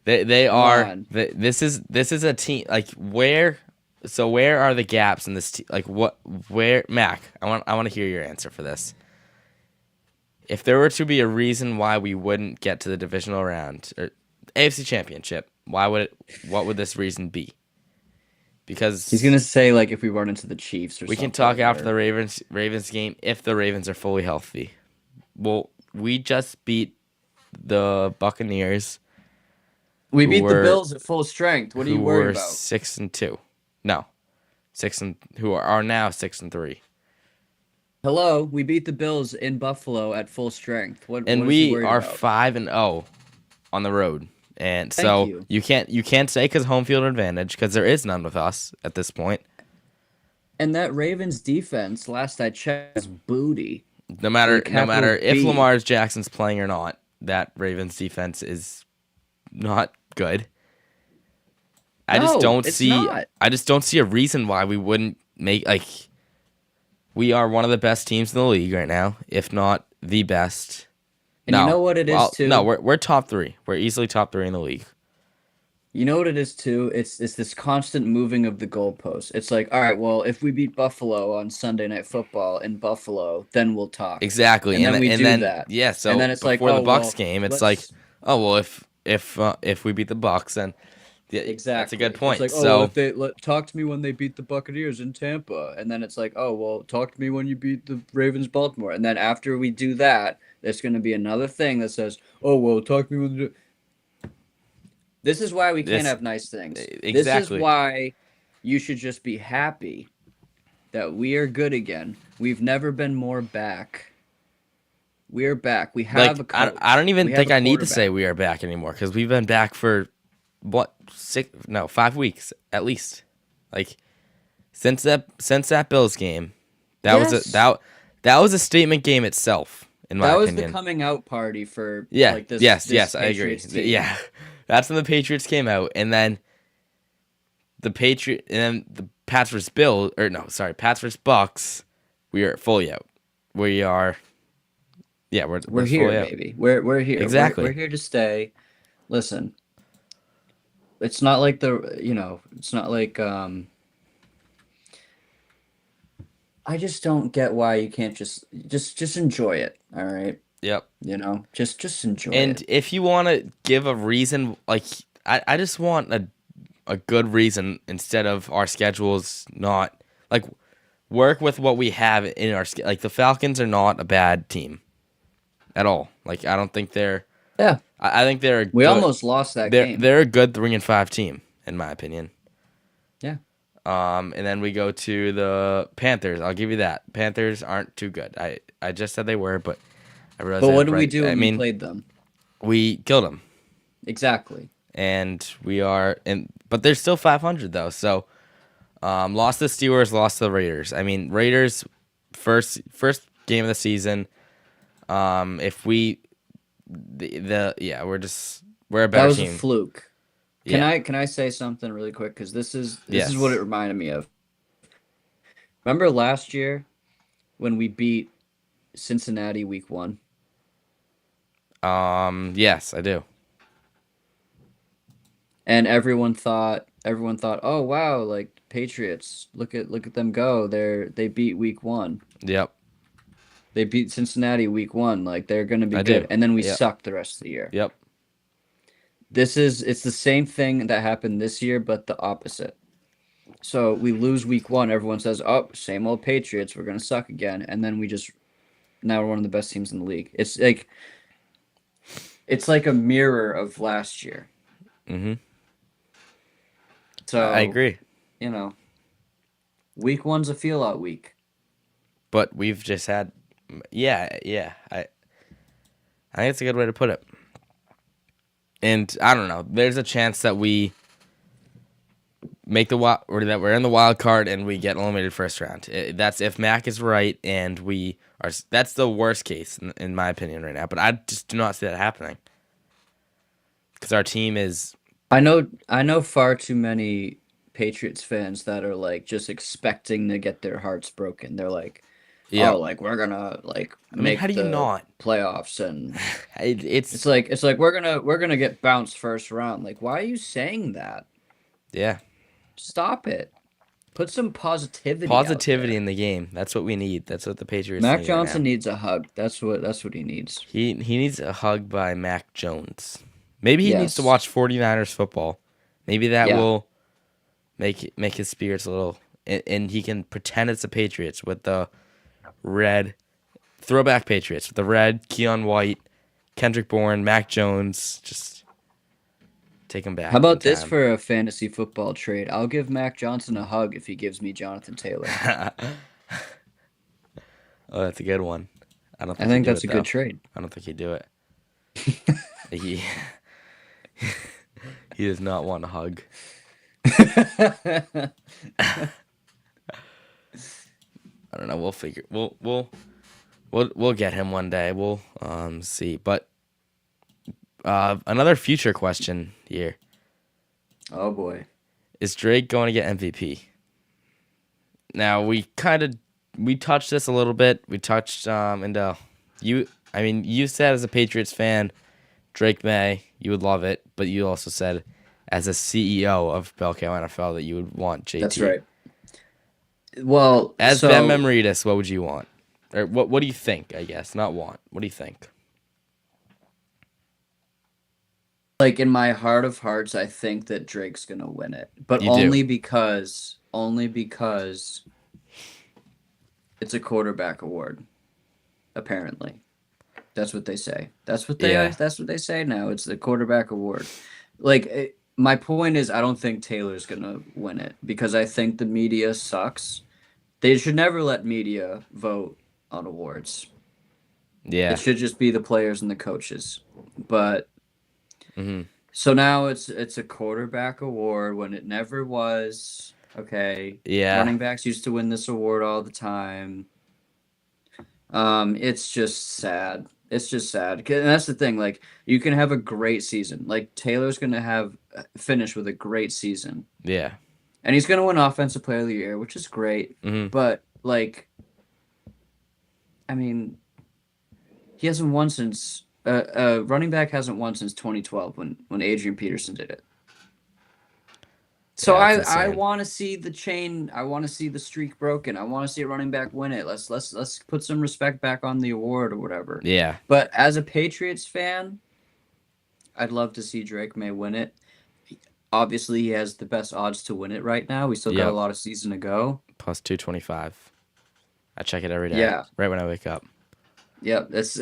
They are. This is a team. Like where are the gaps in this team? Like where Mac? I want to hear your answer for this. If there were to be a reason why we wouldn't get to the divisional round or AFC Championship, what would this reason be? Because he's gonna say like if we run into the Chiefs or we something. can talk after the Ravens game if the Ravens are fully healthy. Well, we just beat the Buccaneers. We beat the Bills at full strength. What are you worried about? 6-2. No. Who are now 6-3. Hello, we beat the Bills in Buffalo at full strength. And we are 5-0 on the road. And so you can't say because home field advantage because there is none with us at this point. And that Ravens defense, last I checked, is booty. No matter if Lamar Jackson's playing or not, that Ravens defense is not good. I just don't see a reason why we wouldn't make we are one of the best teams in the league right now, if not the best. And you know what it is too? No, we're top 3. We're easily top 3 in the league. You know what it is too? It's this constant moving of the goalposts. It's like, all right, well, if we beat Buffalo on Sunday Night Football in Buffalo, then we'll talk. Exactly, and then we do that. Yeah, so and then it's before the Bucks game, it's like, oh well, if we beat the Bucks, then exactly, that's a good point. It's like, talk to me when they beat the Buccaneers in Tampa, and then it's like, oh well, talk to me when you beat the Ravens Baltimore, and then after we do that, there's going to be another thing that says, oh well, talk to me when. This is why we can't have nice things. Exactly. This is why you should just be happy that we are good again. We've never been more back. We are back. We have a coach. I don't even think I need to say we are back anymore because we've been back for 5 weeks at least. Like since that Bills game, that was a statement game itself. In my opinion, that was the coming out party for this. Yes, I agree. Team. Yeah, that's when the Patriots came out, and then the Pats versus Pats versus Bucks. We are fully out. We are. Yeah, we're here, fully out. baby. We're here. Exactly. We're here to stay. Listen, it's not like it's not like I just don't get why you can't just enjoy it. All right. Yep. Just enjoy it. And if you want to give a reason, I just want a good reason instead of our schedules not work with what we have in our the Falcons are not a bad team at all. I don't think they're. Yeah. I think they're. We almost lost that game. They're a good 3-5 team in my opinion. Yeah. And then we go to the Panthers. I'll give you that. Panthers aren't too good. I just said they were, but I realized. But what did we do when we played them? We killed them. Exactly. and we are in, but they're still 500 though. So, lost to the Steelers, lost to the Raiders. I mean, Raiders first game of the season. If we we're a better That was team. a fluke. Can I say something really quick? Because this is what it reminded me of. Remember last year when we beat Cincinnati week 1? Yes, I do. And everyone thought, oh wow, like Patriots, look at them go. They beat week 1. Yep. They beat Cincinnati week 1. Like they're gonna be good. And then we sucked the rest of the year. Yep. It's the same thing that happened this year, but the opposite. So we lose week 1. Everyone says, "Oh, same old Patriots. We're gonna suck again." And then now we're one of the best teams in the league. It's like a mirror of last year. Mm-hmm. So I agree. Week 1's a feel-out week. But we've just had, I think it's a good way to put it. And I don't know. There's a chance that we make or that we're in the wild card and we get eliminated first round. That's if Mac is right and we are. That's the worst case in my opinion right now. But I just do not see that happening because our team is. I know far too many Patriots fans that are like just expecting to get their hearts broken. They're like, oh, like we're gonna make how do you not playoffs, and it's like we're gonna get bounced first round. Like, why are you saying that? Yeah, stop it. Put some positivity in the game. That's what we need. That's what the Patriots. Mac Johnson needs a hug. That's what he needs. He needs a hug by Mac Jones. Maybe he needs to watch 49ers football. Maybe that will make his spirits a little, and he can pretend it's the Patriots with the red throwback Patriots with the red Keon White, Kendrick Bourne, Mac Jones. Just take him back. How about this for a fantasy football trade? I'll give Mac Johnson a hug if he gives me Jonathan Taylor. Oh, that's a good one. I think that's a good trade. I don't think he'd do it. He does not want a hug. I don't know. We'll figure. We'll get him one day. We'll see. But another future question here. Oh boy, is Drake going to get MVP? Now we touched this a little bit. We touched into you. I mean, you said as a Patriots fan, Drake Maye, you would love it, but you also said as a CEO of Belco NFL that you would want JT. That's right. Well, as Ben Memoritas, what would you want? Or what do you think, I guess? Not want. What do you think? Like in my heart of hearts, I think that Drake's going to win it. But only because it's a quarterback award. Apparently. That's what they say. That's what they say now. It's the quarterback award. Like my point is I don't think Taylor's going to win it because I think the media sucks. They should never let media vote on awards. Yeah. It should just be the players and the coaches. But so now it's a quarterback award when it never was. Okay. Yeah. Running backs used to win this award all the time. It's just sad. It's just sad. And that's the thing. Like, you can have a great season. Like, Taylor's going to finish with a great season. Yeah. And he's going to win Offensive Player of the Year, which is great. But, like, I mean, he hasn't won since... running back hasn't won since 2012 when Adrian Peterson did it. So I want to see the chain. I want to see the streak broken. I want to see a running back win it. Let's put some respect back on the award or whatever. Yeah. But as a Patriots fan, I'd love to see Drake Maye win it. Obviously, he has the best odds to win it right now. We still got a lot of season to go. Plus 225. I check it every day. Yeah. Right when I wake up. Yep, that's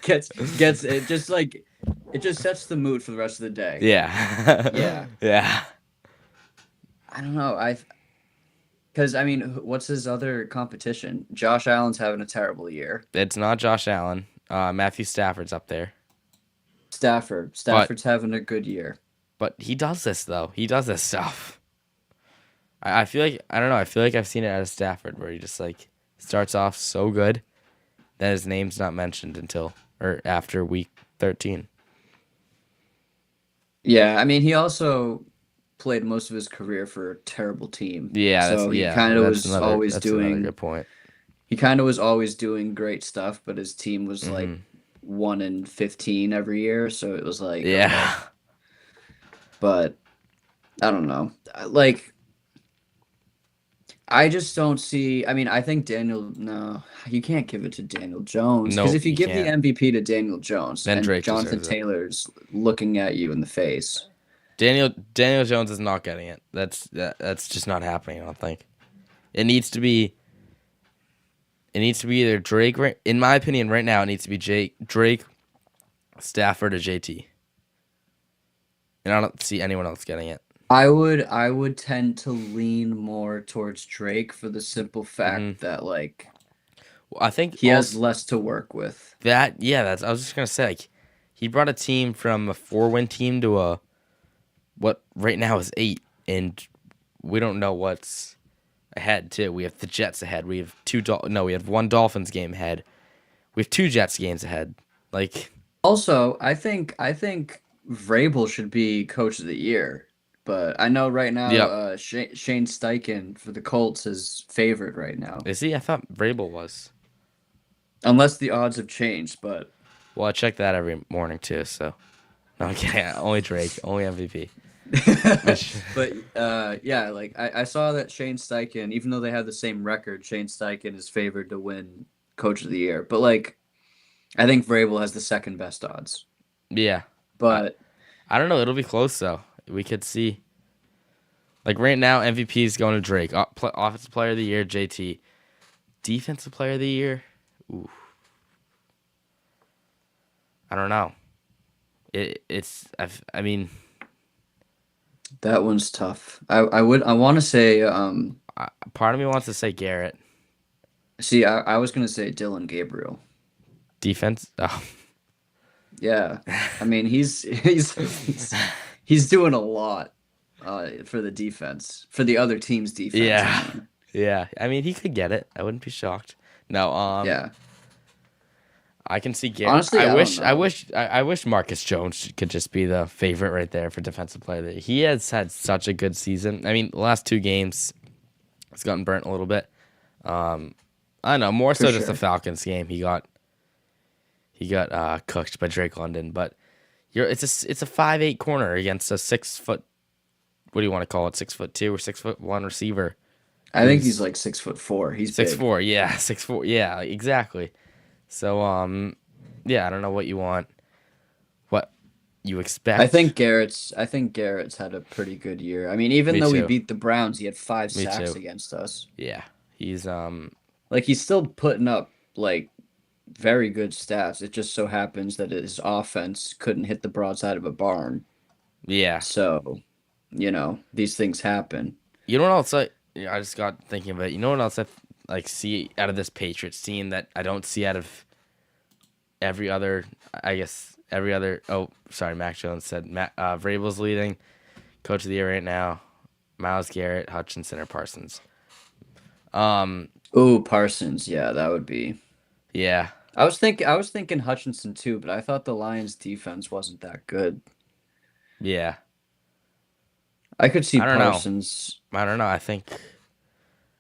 gets it just like it just sets the mood for the rest of the day. Yeah. Yeah. I don't know. Because I mean, what's his other competition? Josh Allen's having a terrible year. It's not Josh Allen. Matthew Stafford's up there. Stafford. Stafford's having a good year. But he does this though. He does this stuff. I feel like I don't know. I feel like I've seen it out of Stafford where he just like starts off so good that his name's not mentioned until or after week 13. Yeah, I mean he also played most of his career for a terrible team. Yeah, so he kind of was always doing. Another good point. He kind of was always doing great stuff, but his team was like 1-15 every year, so it was like yeah. Okay. But I don't know. Like I just don't see. I mean, I think no, you can't give it to Daniel Jones because if you give the MVP to Daniel Jones, then and Jonathan Taylor's looking at you in the face. Daniel Jones is not getting it. That's just not happening. I don't think it needs to be. It needs to be either Drake. In my opinion, right now, it needs to be Drake, Stafford, or JT. And I don't see anyone else getting it. I would tend to lean more towards Drake for the simple fact that like I think he has less to work with. I was just gonna say like he brought a team from a 4-win team to a what right now is 8, and we don't know what's ahead too. We have the Jets ahead. We have we have one Dolphins game ahead. We have 2 Jets games ahead. Like also, I think Vrabel should be coach of the year. But I know right now Shane Steichen for the Colts is favored right now. Is he? I thought Vrabel was. Unless the odds have changed, but... Well, I check that every morning too, so... No, I'm kidding. Only Drake. Only MVP. But, yeah, like, I saw that Shane Steichen, even though they have the same record, Shane Steichen is favored to win Coach of the Year. But, like, I think Vrabel has the second best odds. Yeah. But... I don't know. It'll be close, though. We could see. Like right now, MVP is going to Drake. Offensive Player of the Year, JT. Defensive Player of the Year, ooh. I don't know. I mean, that one's tough. I want to say. Part of me wants to say Garrett. See, I was gonna say Dylan Gabriel. Defense. Oh. Yeah, I mean he's doing a lot for the defense, for the other team's defense. Yeah, yeah. I mean, he could get it. I wouldn't be shocked. No, yeah. I can see Garrett. Honestly, I wish Marcus Jones could just be the favorite right there for defensive player of the year. He has had such a good season. I mean, the last 2 games, he's gotten burnt a little bit. I don't know, more so just the Falcons game. He got cooked by Drake London, but it's a 5'8" corner against a 6 foot. What do you want to call it? 6'2" or 6'1" receiver. I think he's like 6'4". He's 6'4". Yeah, 6'4". Yeah, exactly. So yeah, I don't know what you expect. I think Garrett's had a pretty good year. I mean, even though we beat the Browns, he had 5 sacks against us. Yeah, he's like he's still putting up like very good stats. It just so happens that his offense couldn't hit the broadside of a barn. Yeah. So, these things happen. You know what else I just got thinking about it. You know what else I see out of this Patriots team that I don't see out of every other. Oh, sorry, Mac Jones said Vrabel's leading coach of the year right now. Myles Garrett, Hutchinson, or Parsons. Parsons. Yeah, that would be. Yeah. I was thinking Hutchinson too, but I thought the Lions defense wasn't that good. Yeah. I could see Parsons. I don't know. I think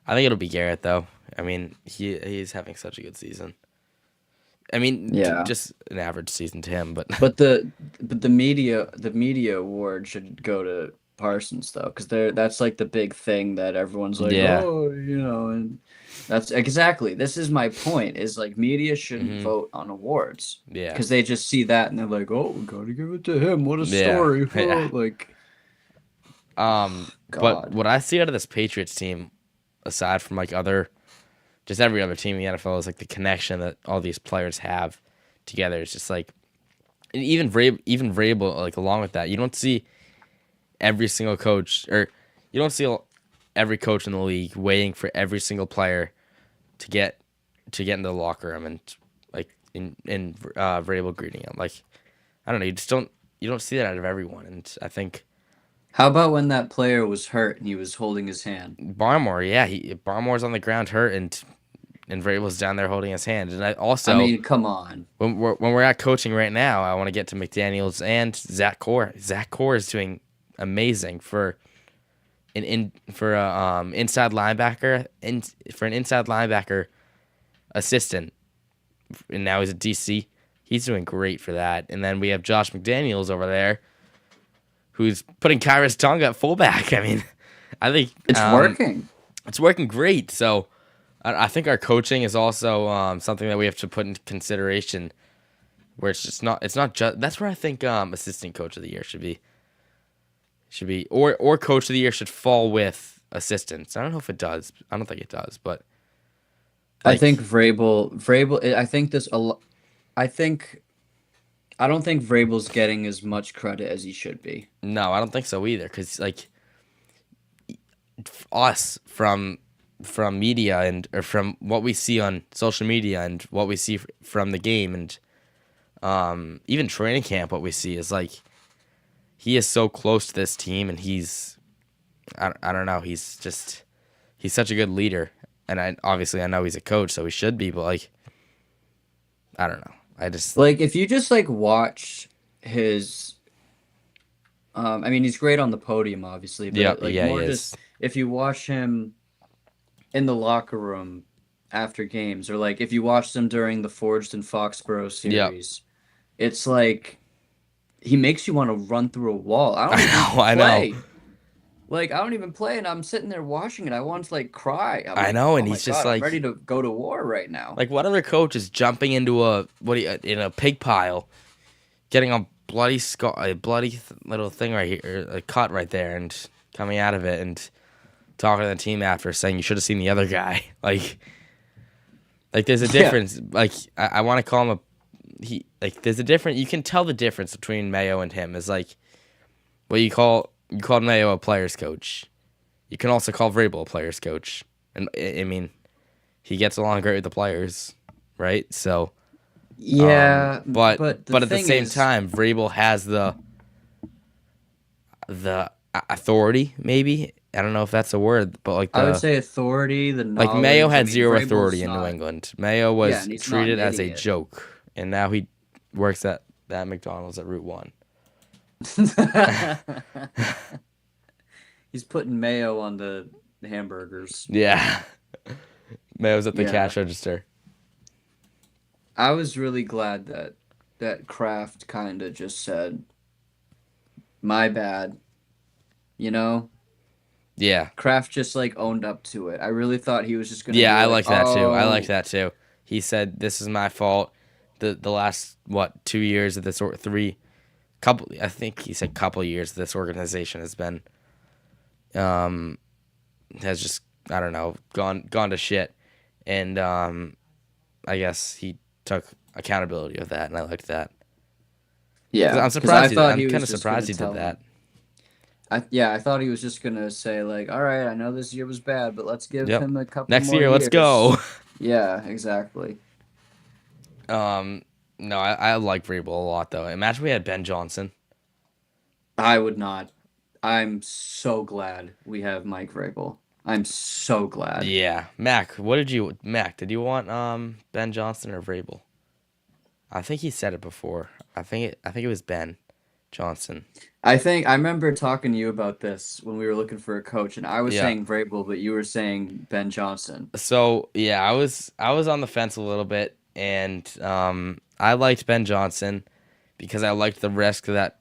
it'll be Garrett though. I mean, he's having such a good season. I mean, just an average season to him, but the media award should go to Parsons though, because that's like the big thing that everyone's like, and that's exactly. This is my point. Is like media shouldn't vote on awards. Yeah, because they just see that and they're like, oh, we gotta give it to him. What a story! Yeah. Like, but what I see out of this Patriots team, aside from like just every other team in the NFL, is like the connection that all these players have together. It's just like, and even Vrabel, like along with that, you don't see every single coach, or you don't see every coach in the league waiting for every single player to get into the locker room and like in Vrabel greeting him. Like, I don't know. You don't see that out of everyone, and I think How about when that player was hurt and he was holding his hand? Barmore, yeah, Barmore's on the ground hurt, and Vrabel's down there holding his hand. And I mean, come on. when we're at coaching right now, I want to get to McDaniels and Zach Core. Zach Core is doing amazing for an inside linebacker assistant, and now he's a DC. He's doing great for that. And then we have Josh McDaniels over there, who's putting Kyrus Tonga at fullback. I mean, I think it's working. It's working great. So I think our coaching is also something that we have to put into consideration. Where it's not just that's where I think assistant coach of the year should be or coach of the year should fall with assistants. I don't know if it does. I don't think it does, but I think Vrabel. I don't think Vrabel's getting as much credit as he should be. No, I don't think so either. Because us from media or from what we see on social media and what we see from the game and even training camp, what we see is he is so close to this team, and I don't know, he's such a good leader, and I know he's a coach, so he should be, but I don't know. I just if you just watch his I mean, he's great on the podium, obviously, but just if you watch him in the locker room after games, or if you watch them during the Forged and Foxborough series, it's he makes you want to run through a wall. I know. I don't even play, and I'm sitting there watching it. I want to cry. I know, and he's just I'm ready to go to war right now. What other coach is jumping into in a pig pile, getting a bloody little thing right here, a cut right there, and coming out of it and talking to the team after, saying you should have seen the other guy. There's a difference. I want to call him there's a difference. You can tell the difference between Mayo and him. Is you called Mayo a player's coach. You can also call Vrabel a player's coach. And I mean, he gets along great with the players, right? So yeah, but at the same time, Vrabel has the authority, maybe. I don't know if that's a word, but I would say authority. The knowledge. Mayo had zero authority in New England. Mayo was treated as a joke, and now he works at that McDonald's at Route 1. He's putting mayo on the hamburgers. Yeah. Mayo's at the cash register. I was really glad that Kraft kind of just said, my bad. You know? Yeah. Kraft just owned up to it. I really thought he was just going to I like that too. I like that too. He said, this is my fault. The last 2 years of this, or I think he said couple years, this organization has been has just, I don't know, gone to shit, and I guess he took accountability of that, and I liked that. Yeah, I'm surprised. I'm kind of surprised he did that. I thought he was just gonna say all right, I know this year was bad, but let's give him a couple next more year. Years. Let's go. Yeah, exactly. No, I like Vrabel a lot, though. Imagine we had Ben Johnson. I would not. I'm so glad we have Mike Vrabel. I'm so glad. Yeah. Mac, did you want Ben Johnson or Vrabel? I think he said it before. I think it was Ben Johnson. I remember talking to you about this when we were looking for a coach, and I was saying Vrabel, but you were saying Ben Johnson. So, yeah, I was on the fence a little bit, and I liked Ben Johnson because I liked the risk that.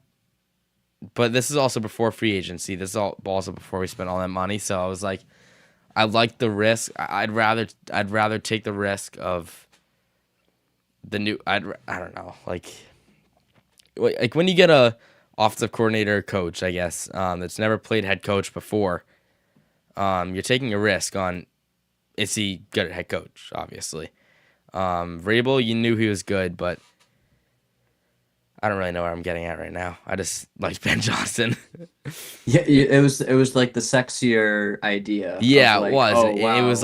But this is also before free agency. This is also before we spent all that money. So I was I like the risk. I'd rather take the risk of the new. I don't know. Like when you get a offensive coordinator, coach, I guess that's never played head coach before. You're taking a risk on. Is he good at head coach? Obviously, Vrabel, you knew he was good, but I don't really know where I'm getting at right now. I just like Ben Johnson. Yeah, it was the sexier idea. Yeah, it was. Oh, wow, it was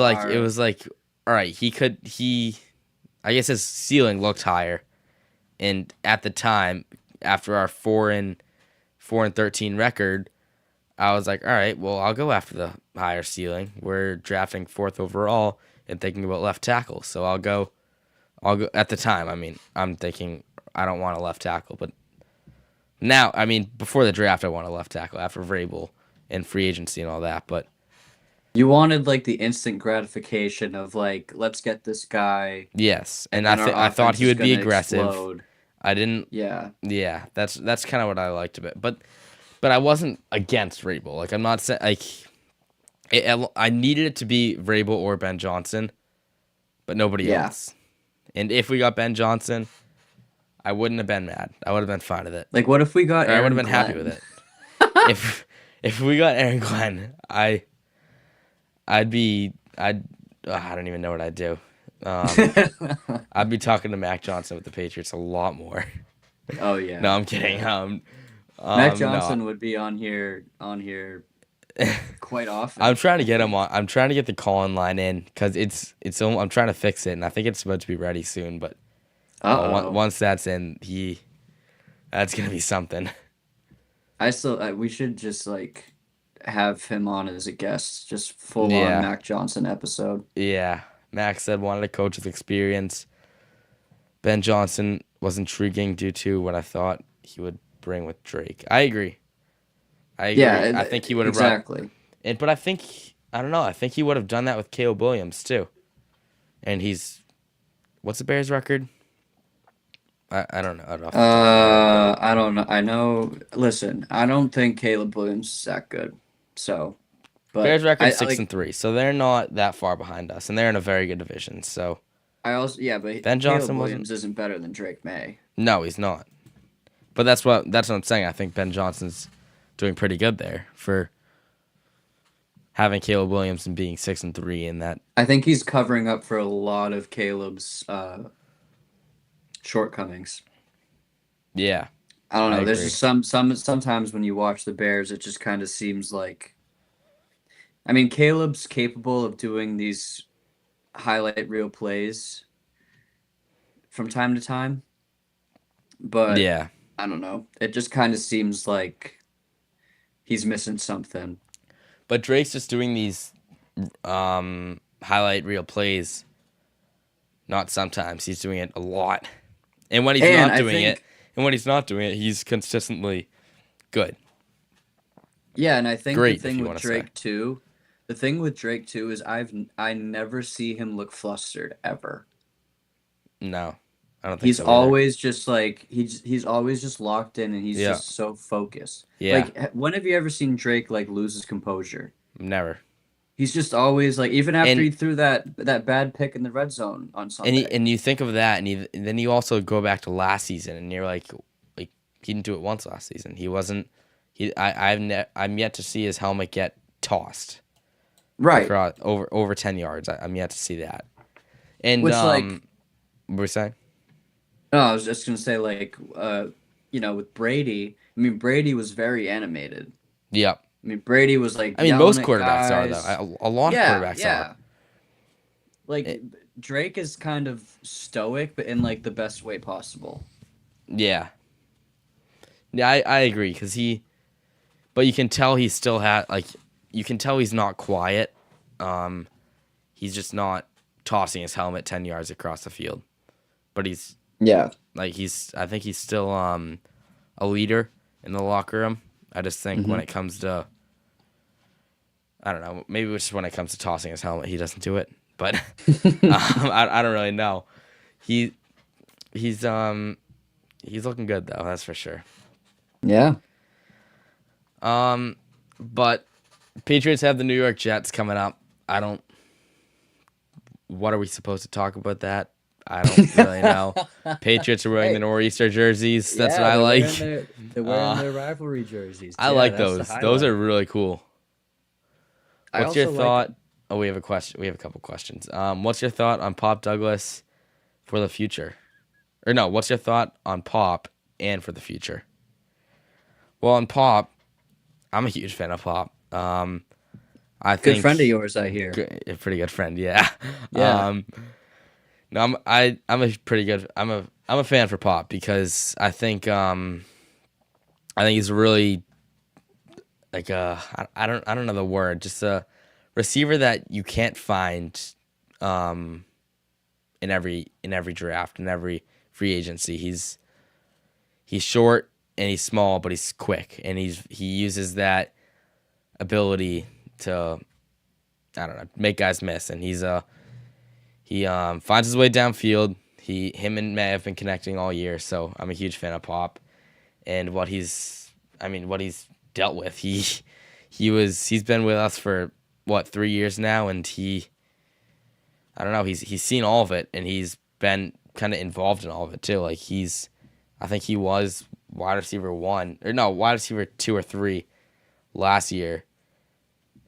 like, all right, I guess his ceiling looked higher, and at the time, after our 4-13 record, I was like, all right, well, I'll go after the higher ceiling. We're drafting 4th overall and thinking about left tackle, so I'll go. At the time, I mean, I'm thinking I don't want a left tackle, but now, I mean, before the draft, I want a left tackle after Vrabel and free agency and all that, but. You wanted like the instant gratification of like, let's get this guy. Yes, and I thought he would be aggressive. Explode. I didn't. Yeah. Yeah, that's kind of what I liked about it. But I wasn't against Vrabel. Like I'm not saying like I needed it to be Vrabel or Ben Johnson, but nobody else. And if we got Ben Johnson, I wouldn't have been mad. I would have been fine with it. Like what if we got? I would have been happy with it. if we got Aaron Glenn, I don't even know what I'd do. I'd be talking to Mac Johnson with the Patriots a lot more. Oh yeah. No, I'm kidding. Mac Johnson would be on here quite often. I'm trying to get him on. I'm trying to get the call-in line in because I'm trying to fix it, and I think it's supposed to be ready soon. But once that's in, that's gonna be something. We should just like have him on as a guest, just full on Mac Johnson episode. Yeah, Mac said wanted a coach with experience. Ben Johnson was intriguing due to what I thought he would bring with Drake. I agree. Yeah, I think he would have exactly. But I think I don't know. I think he would have done that with Caleb Williams too. And what's the Bears' record? I don't know. I don't know. I know. Listen, I don't think Caleb Williams is that good. So, but Bears record 6-3, so they're not that far behind us, and they're in a very good division. So, but Ben Johnson Williams isn't better than Drake Maye. No, he's not. But that's what I'm saying. I think Ben Johnson's doing pretty good there for having Caleb Williams and being 6-3 in that. I think he's covering up for a lot of Caleb's shortcomings. Yeah. I don't know. There's just sometimes when you watch the Bears, it just kind of seems like. I mean, Caleb's capable of doing these highlight reel plays from time to time, but yeah, I don't know. It just kind of seems like he's missing something. But Drake's just doing these highlight reel plays. Not sometimes. He's doing it a lot, and when he's not doing it, he's consistently good. Yeah, and I think the thing with Drake too is I never see him look flustered ever. No, I don't think he's so always just like he's always just locked in and he's just so focused. Yeah. Like when have you ever seen Drake like lose his composure? Never. He's just always like even after he threw that bad pick in the red zone on Sunday. And you think of that and then you also go back to last season and you're like he didn't do it once last season. He wasn't I'm yet to see his helmet get tossed. Right. Across, over 10 yards. I'm yet to see that. And which what were you saying? No, I was just gonna say with Brady. I mean, Brady was very animated. Yep. I mean, Brady was like. I mean, most quarterbacks are though. A lot of quarterbacks are. Like Drake is kind of stoic, but in like the best way possible. Yeah. Yeah, I agree because but you can tell he still you can tell he's not quiet. He's just not tossing his helmet 10 yards across the field, but he's. Yeah. Like I think he's still a leader in the locker room. I just think when it comes to, I don't know, maybe it's just when it comes to tossing his helmet, he doesn't do it. But I don't really know. He's looking good though, that's for sure. Yeah. But Patriots have the New York Jets coming up. What are we supposed to talk about that? I don't really know. Patriots are wearing the nor'easter jerseys. That's what I like. They're wearing their rivalry jerseys. I like those. Those are really cool. What's your thought? We have a question. We have a couple questions. What's your thought on Pop Douglas for the future? Or no, what's your thought on Pop and for the future? Well, on Pop, I'm a huge fan of Pop. I think good friend of yours, I hear. A pretty good friend, yeah. Yeah. No, I'm a I'm a fan for Pop because I think he's really like I don't know the word, just a receiver that you can't find in every draft, in every free agency. He's short and he's small, but he's quick, and he uses that ability to, I don't know, make guys miss, and he finds his way downfield. Him and Maye have been connecting all year, so I'm a huge fan of Pop and what he's dealt with. He's been with us for 3 years now, and I don't know, he's seen all of it, and he's been kind of involved in all of it too. Like I think he was wide receiver 2 or 3 last year.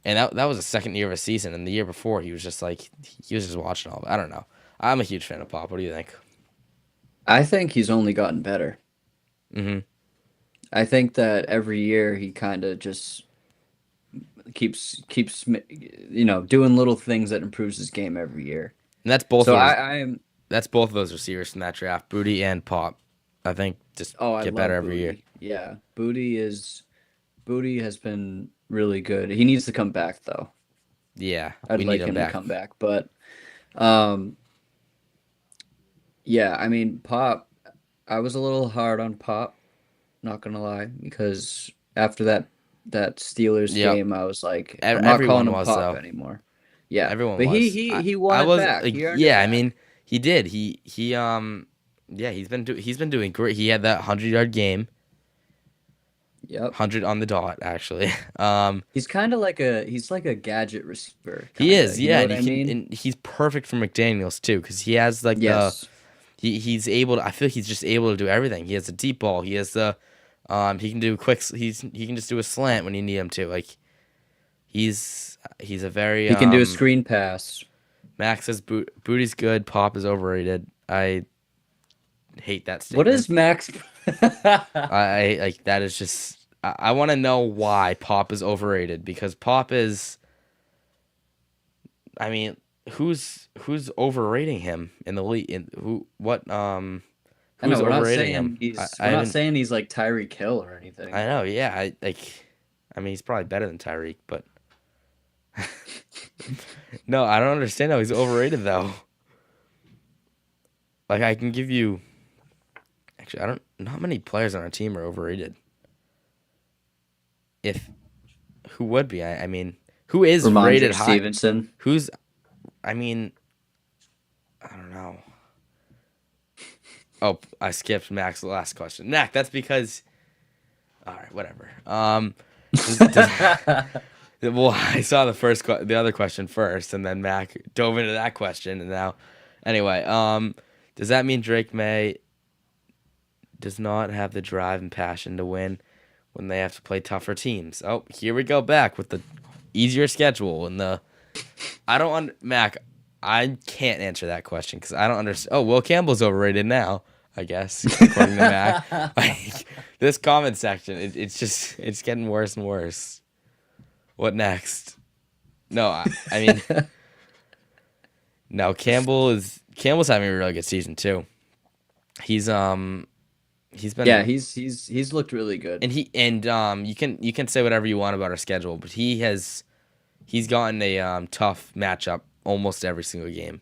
And that was the second year of a season, and the year before he was just watching all of it. I don't know. I'm a huge fan of Pop. What do you think? I think he's only gotten better. Mm-hmm. I think that every year he kind of just keeps doing little things that improves his game every year. And that's both. So that's both of those receivers from that draft, Booty and Pop. I think just get better every year. Yeah, Booty has been really good. He needs to come back though. Yeah, I'd like him to come back, but yeah, I mean Pop. I was a little hard on Pop, not gonna lie, because after that Steelers game, I was like, I'm not calling him Pop anymore. Yeah, everyone but was. he won it back. I mean, he did. He's been doing great. He had that 100-yard game. Yep. 100 on the dot, actually. He's kind of like a gadget receiver. He is, yeah. And he's perfect for McDaniels too, because he has like he's able to. I feel like he's just able to do everything. He has a deep ball. He has the he can do quick. He can just do a slant when you need him to. Like he's a very. He can do a screen pass. Max says Booty's good. Pop is overrated. I hate that statement. What is Max? I like that is just. I want to know why Pop is overrated, because Pop is. I mean, who's overrating him in the league? Who's overrating him? We're not saying he's like Tyreek Hill or anything. I know, yeah. I mean, he's probably better than Tyreek, but no, I don't understand how he's overrated though. Like, I can give you. Actually, not many players on our team are overrated. Who would be? I mean, who is rated high? Stevenson. I mean, I don't know. Oh, I skipped Mac's last question. Mac, that's because. All right, whatever. Well, I saw the other question first, and then Mac dove into that question, and now, anyway, does that mean Drake Maye does not have the drive and passion to win when they have to play tougher teams? Oh, here we go back with the easier schedule and Mac, I can't answer that question because I don't understand. Oh, Will Campbell's overrated now, I guess, according to Mac. Like, this comment section, it's getting worse and worse. What next? No, I mean, no. Campbell's having a really good season too. He's been he's looked really good. And you can say whatever you want about our schedule, but he's gotten a tough matchup almost every single game.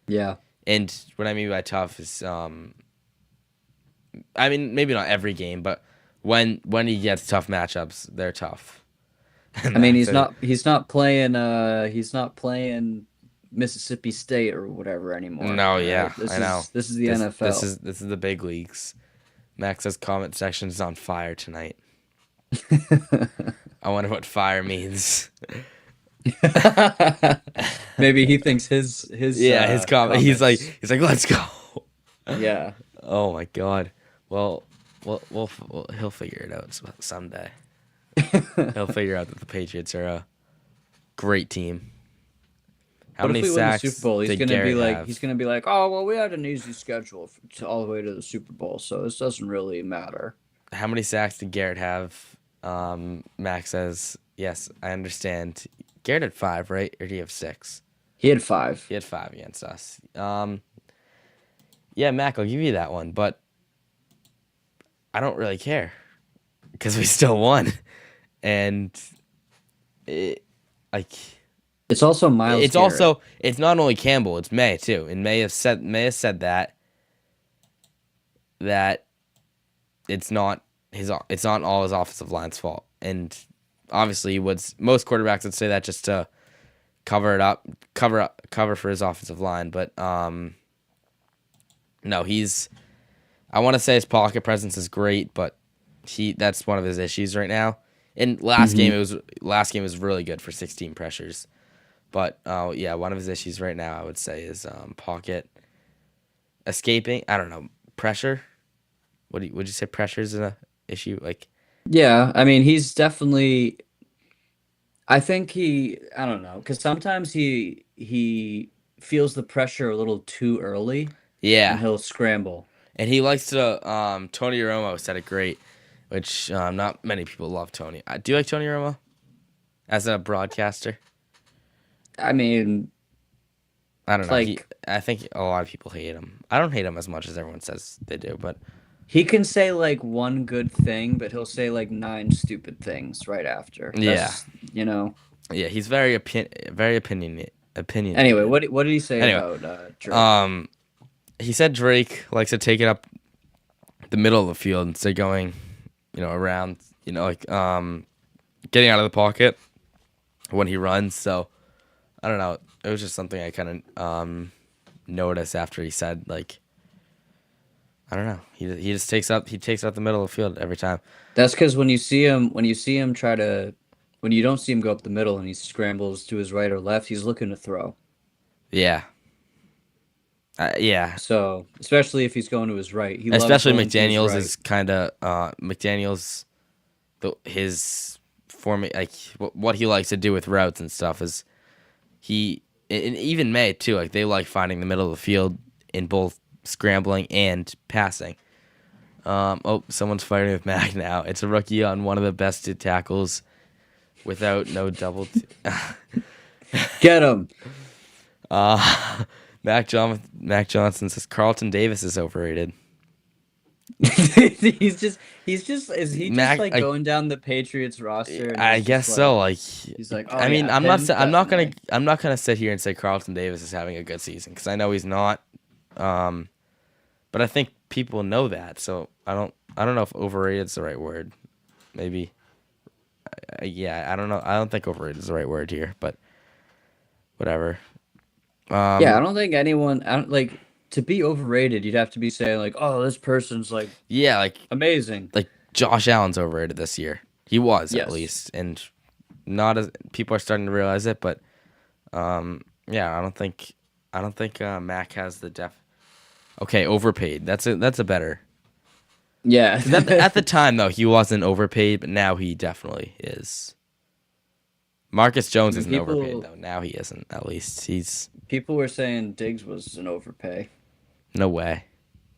Yeah. And what I mean by tough is I mean, maybe not every game, but when he gets tough matchups, they're tough. I mean, he's not playing Mississippi State or whatever anymore. No, yeah, I know. This is the NFL. This is the big leagues. Max says comment section is on fire tonight. I wonder what fire means. Maybe he thinks his comment. He's like let's go. Yeah. Oh my God. Well, he'll figure it out someday. He'll figure out that the Patriots are a great team. How many sacks did Garrett have? He's gonna be like, oh well, we had an easy schedule all the way to the Super Bowl, so this doesn't really matter. How many sacks did Garrett have? Max says, yes, I understand. Garrett had 5, right? Or did he have 6? He had 5. He had 5 against us. yeah, Mac, I'll give you that one, but I don't really care because we still won, and it's also Myles. It's Garrett. also it's not only Campbell, it's Maye too, and Maye has said that it's not all his offensive line's fault, and obviously most quarterbacks would say that just to cover for his offensive line, but no, I want to say his pocket presence is great, but that's one of his issues right now. And last game was really good for 16 pressures. But yeah, one of his issues right now I would say is pocket escaping. I don't know, pressure. Would you say pressure is an issue? Like, yeah, I mean he's definitely. I think I don't know, because sometimes he feels the pressure a little too early. Yeah, and he'll scramble. And he likes to. Tony Romo said it great, which not many people love Tony. Do you like Tony Romo as a broadcaster? I mean, I don't know. I think a lot of people hate him. I don't hate him as much as everyone says they do, but he can say like one good thing, but he'll say like 9 stupid things right after. That's, Yeah, he's very opinionated. Anyway, what did he say about Drake? He said Drake likes to take it up the middle of the field instead of going, around, getting out of the pocket when he runs. So I don't know. It was just something I kind of noticed after he said, like, I don't know. He just takes up the middle of the field every time. That's because when you see him when you don't see him go up the middle and he scrambles to his right or left, he's looking to throw. Yeah. Yeah. So especially if he's going to his right, especially McDaniels is kind of McDaniels, his form, like what he likes to do with routes and stuff is and even Maye too. Like they like finding the middle of the field in both scrambling and passing. Someone's fighting with Mac now. It's a rookie on one of the best tackles without no double. Get him. Mac Johnson says Carlton Davis is overrated. Is he just going down the Patriots roster? I guess so. Like he's like, I mean, I'm not gonna sit here and say Carlton Davis is having a good season because I know he's not. But I think people know that, so I don't know if overrated is the right word. Maybe. Yeah, I don't know. I don't think overrated is the right word here, but whatever. I don't think anyone. To be overrated, you'd have to be saying like, "Oh, this person's like, amazing." Like Josh Allen's overrated this year. He was at least, and not as people are starting to realize it. But I don't think Mac has the depth. Okay, overpaid. That's a better. Yeah. At the time though, he wasn't overpaid, but now he definitely is. Marcus Jones isn't overpaid though. Now he isn't. At least he's. People were saying Diggs was an overpay. No way.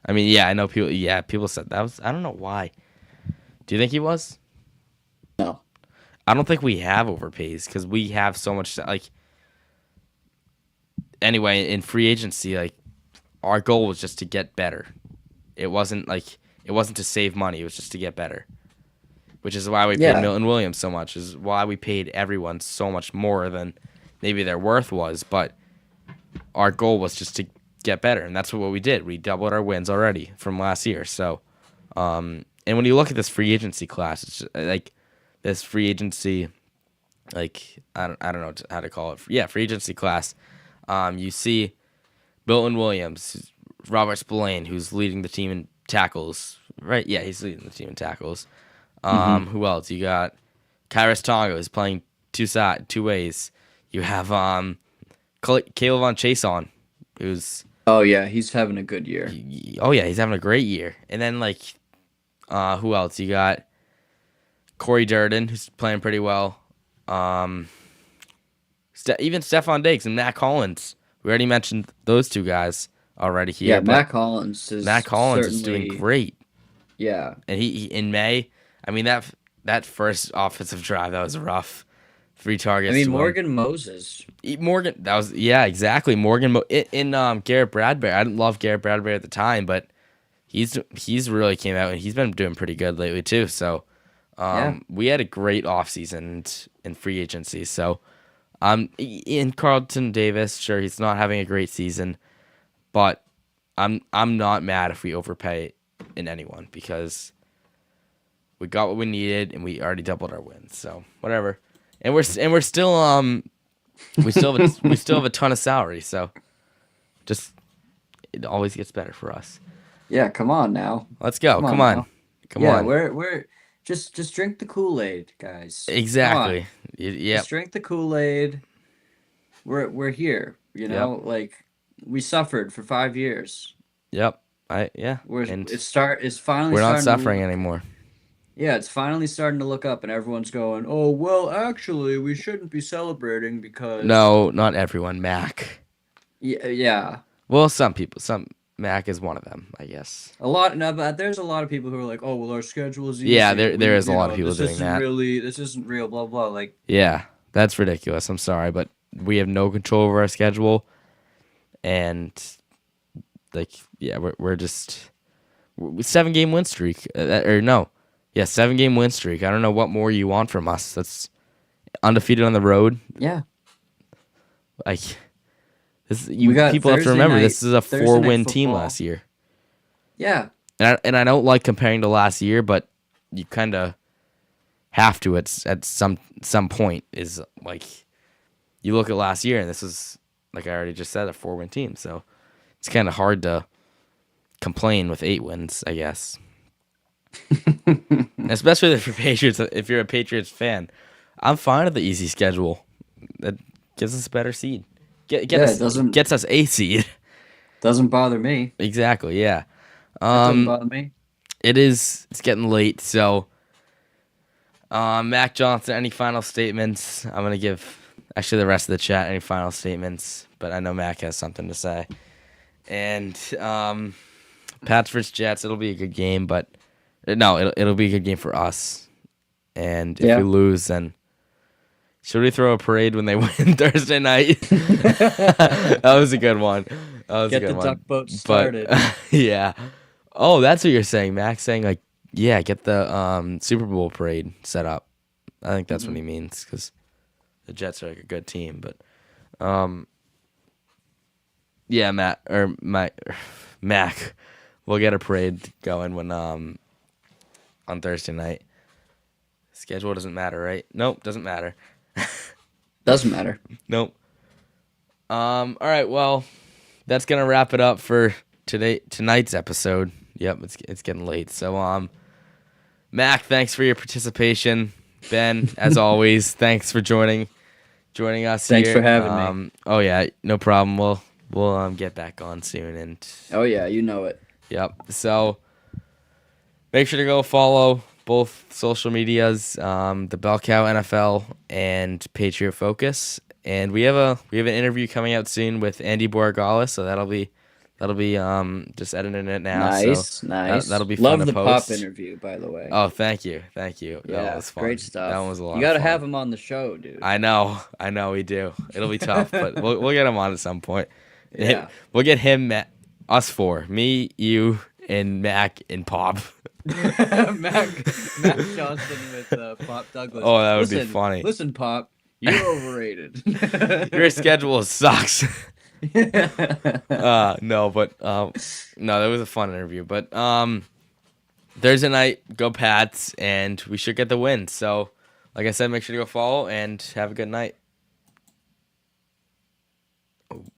I mean, yeah, I know people. Yeah, people said that was. I don't know why. Do you think he was? No. I don't think we have overpays because we have so much. Like. Anyway, in free agency, like, our goal was just to get better. It wasn't to save money. It was just to get better. Which is why we paid Milton Williams so much. Is why we paid everyone so much more than maybe their worth was. But our goal was just to get better, and that's what we did. We doubled our wins already from last year. So, and when you look at this free agency class, it's just, like this free agency, like I don't know how to call it. Yeah, free agency class. You see Milton Williams, Robert Spillane, who's leading the team in tackles. Right? Yeah, he's leading the team in tackles. Who else? You got Kairos Tonga, who's playing two ways. You have Caleb on Chason, who's he's having a good year. He's having a great year. And then who else? You got Corey Durden, who's playing pretty well. Even Stephon Diggs and Matt Collins. We already mentioned those two guys already here. Yeah, Matt Collins is doing great. Yeah, and he in May. I mean that first offensive drive that was rough. 3 targets. I mean, Morgan Moses. Morgan, that was exactly. Morgan in Garrett Bradbury. I didn't love Garrett Bradbury at the time, but he's really came out and he's been doing pretty good lately too. So we had a great offseason in free agency. So in Carlton Davis, sure, he's not having a great season, but I'm not mad if we overpay in anyone because we got what we needed and we already doubled our wins. So whatever. And we're still we still have a ton of salary, so just it always gets better for us. Yeah, come on now. Let's go. Come on. Yeah, we're just drink the Kool-Aid, guys. Exactly. Yeah. Just drink the Kool-Aid. We're here, you know? Yep. Like we suffered for 5 years. Yep. It's finally we're not suffering anymore. Yeah, it's finally starting to look up, and everyone's going, "Oh, well, actually, we shouldn't be celebrating because." No, not everyone. Mac. Yeah. Well, some people. Mac is one of them, I guess. But there's a lot of people who are like, "Oh, well, our schedule is easy." Yeah, there is a lot of people doing that. This isn't real. Blah blah. Like. Yeah, that's ridiculous. I'm sorry, but we have no control over our schedule, and like, yeah, we're just 7-game win streak, or no. Yeah, 7-game win streak. I don't know what more you want from us. That's undefeated on the road. Yeah. Like people have to remember this is a 4-win team last year. Yeah. And I don't like comparing to last year, but you kind of have to at some point. Is like you look at last year and this is, like I already just said, a 4-win team. So it's kind of hard to complain with 8 wins, I guess. Especially if you're a Patriots fan, I'm fine with the easy schedule. That gives us a better seed. Gets us a seed. Doesn't bother me. Exactly. Yeah. Doesn't bother me. It's getting late, so Mac Johnson, any final statements? I'm gonna give actually the rest of the chat any final statements, but I know Mac has something to say. And Pats versus Jets, it'll be a good game, but. No, it'll be a good game for us. And if we lose, then should we throw a parade when they win Thursday night? That was a good one. Get the duck boat started. But, yeah. Oh, that's what you're saying. Mac's saying, like, yeah, get the Super Bowl parade set up. I think that's what he means because the Jets are like a good team. But, yeah, Mac, we'll get a parade going when on Thursday night. Schedule doesn't matter, right? Nope, doesn't matter. Doesn't matter. Nope. All right, well, that's gonna wrap it up for tonight's episode. Yep, it's getting late. So Mac, thanks for your participation. Ben, as always, thanks for joining us. Thanks for having me. Oh yeah, no problem. We'll get back on soon and. Oh yeah, you know it. Yep. So. Make sure to go follow both social medias, the Bell Cow NFL and Patriot Focus, and we have an interview coming out soon with Andy Borregales, so that'll be just editing it now. Nice. That'll be fun to the post. Pop interview, by the way. Oh, thank you. Yeah, that was fun. Great stuff. That one was a lot. You got to of fun. have him on the show, dude. I know, we do. It'll be tough, but we'll get him on at some point. Yeah, we'll get him, us four, me, you, and Mac and Pop. Mac Johnson with Pop Douglas. Oh, that would be funny. Listen, Pop, you're overrated. Your schedule sucks. No, that was a fun interview. But Thursday night, go Pats, and we should get the win. So, like I said, make sure to go follow and have a good night.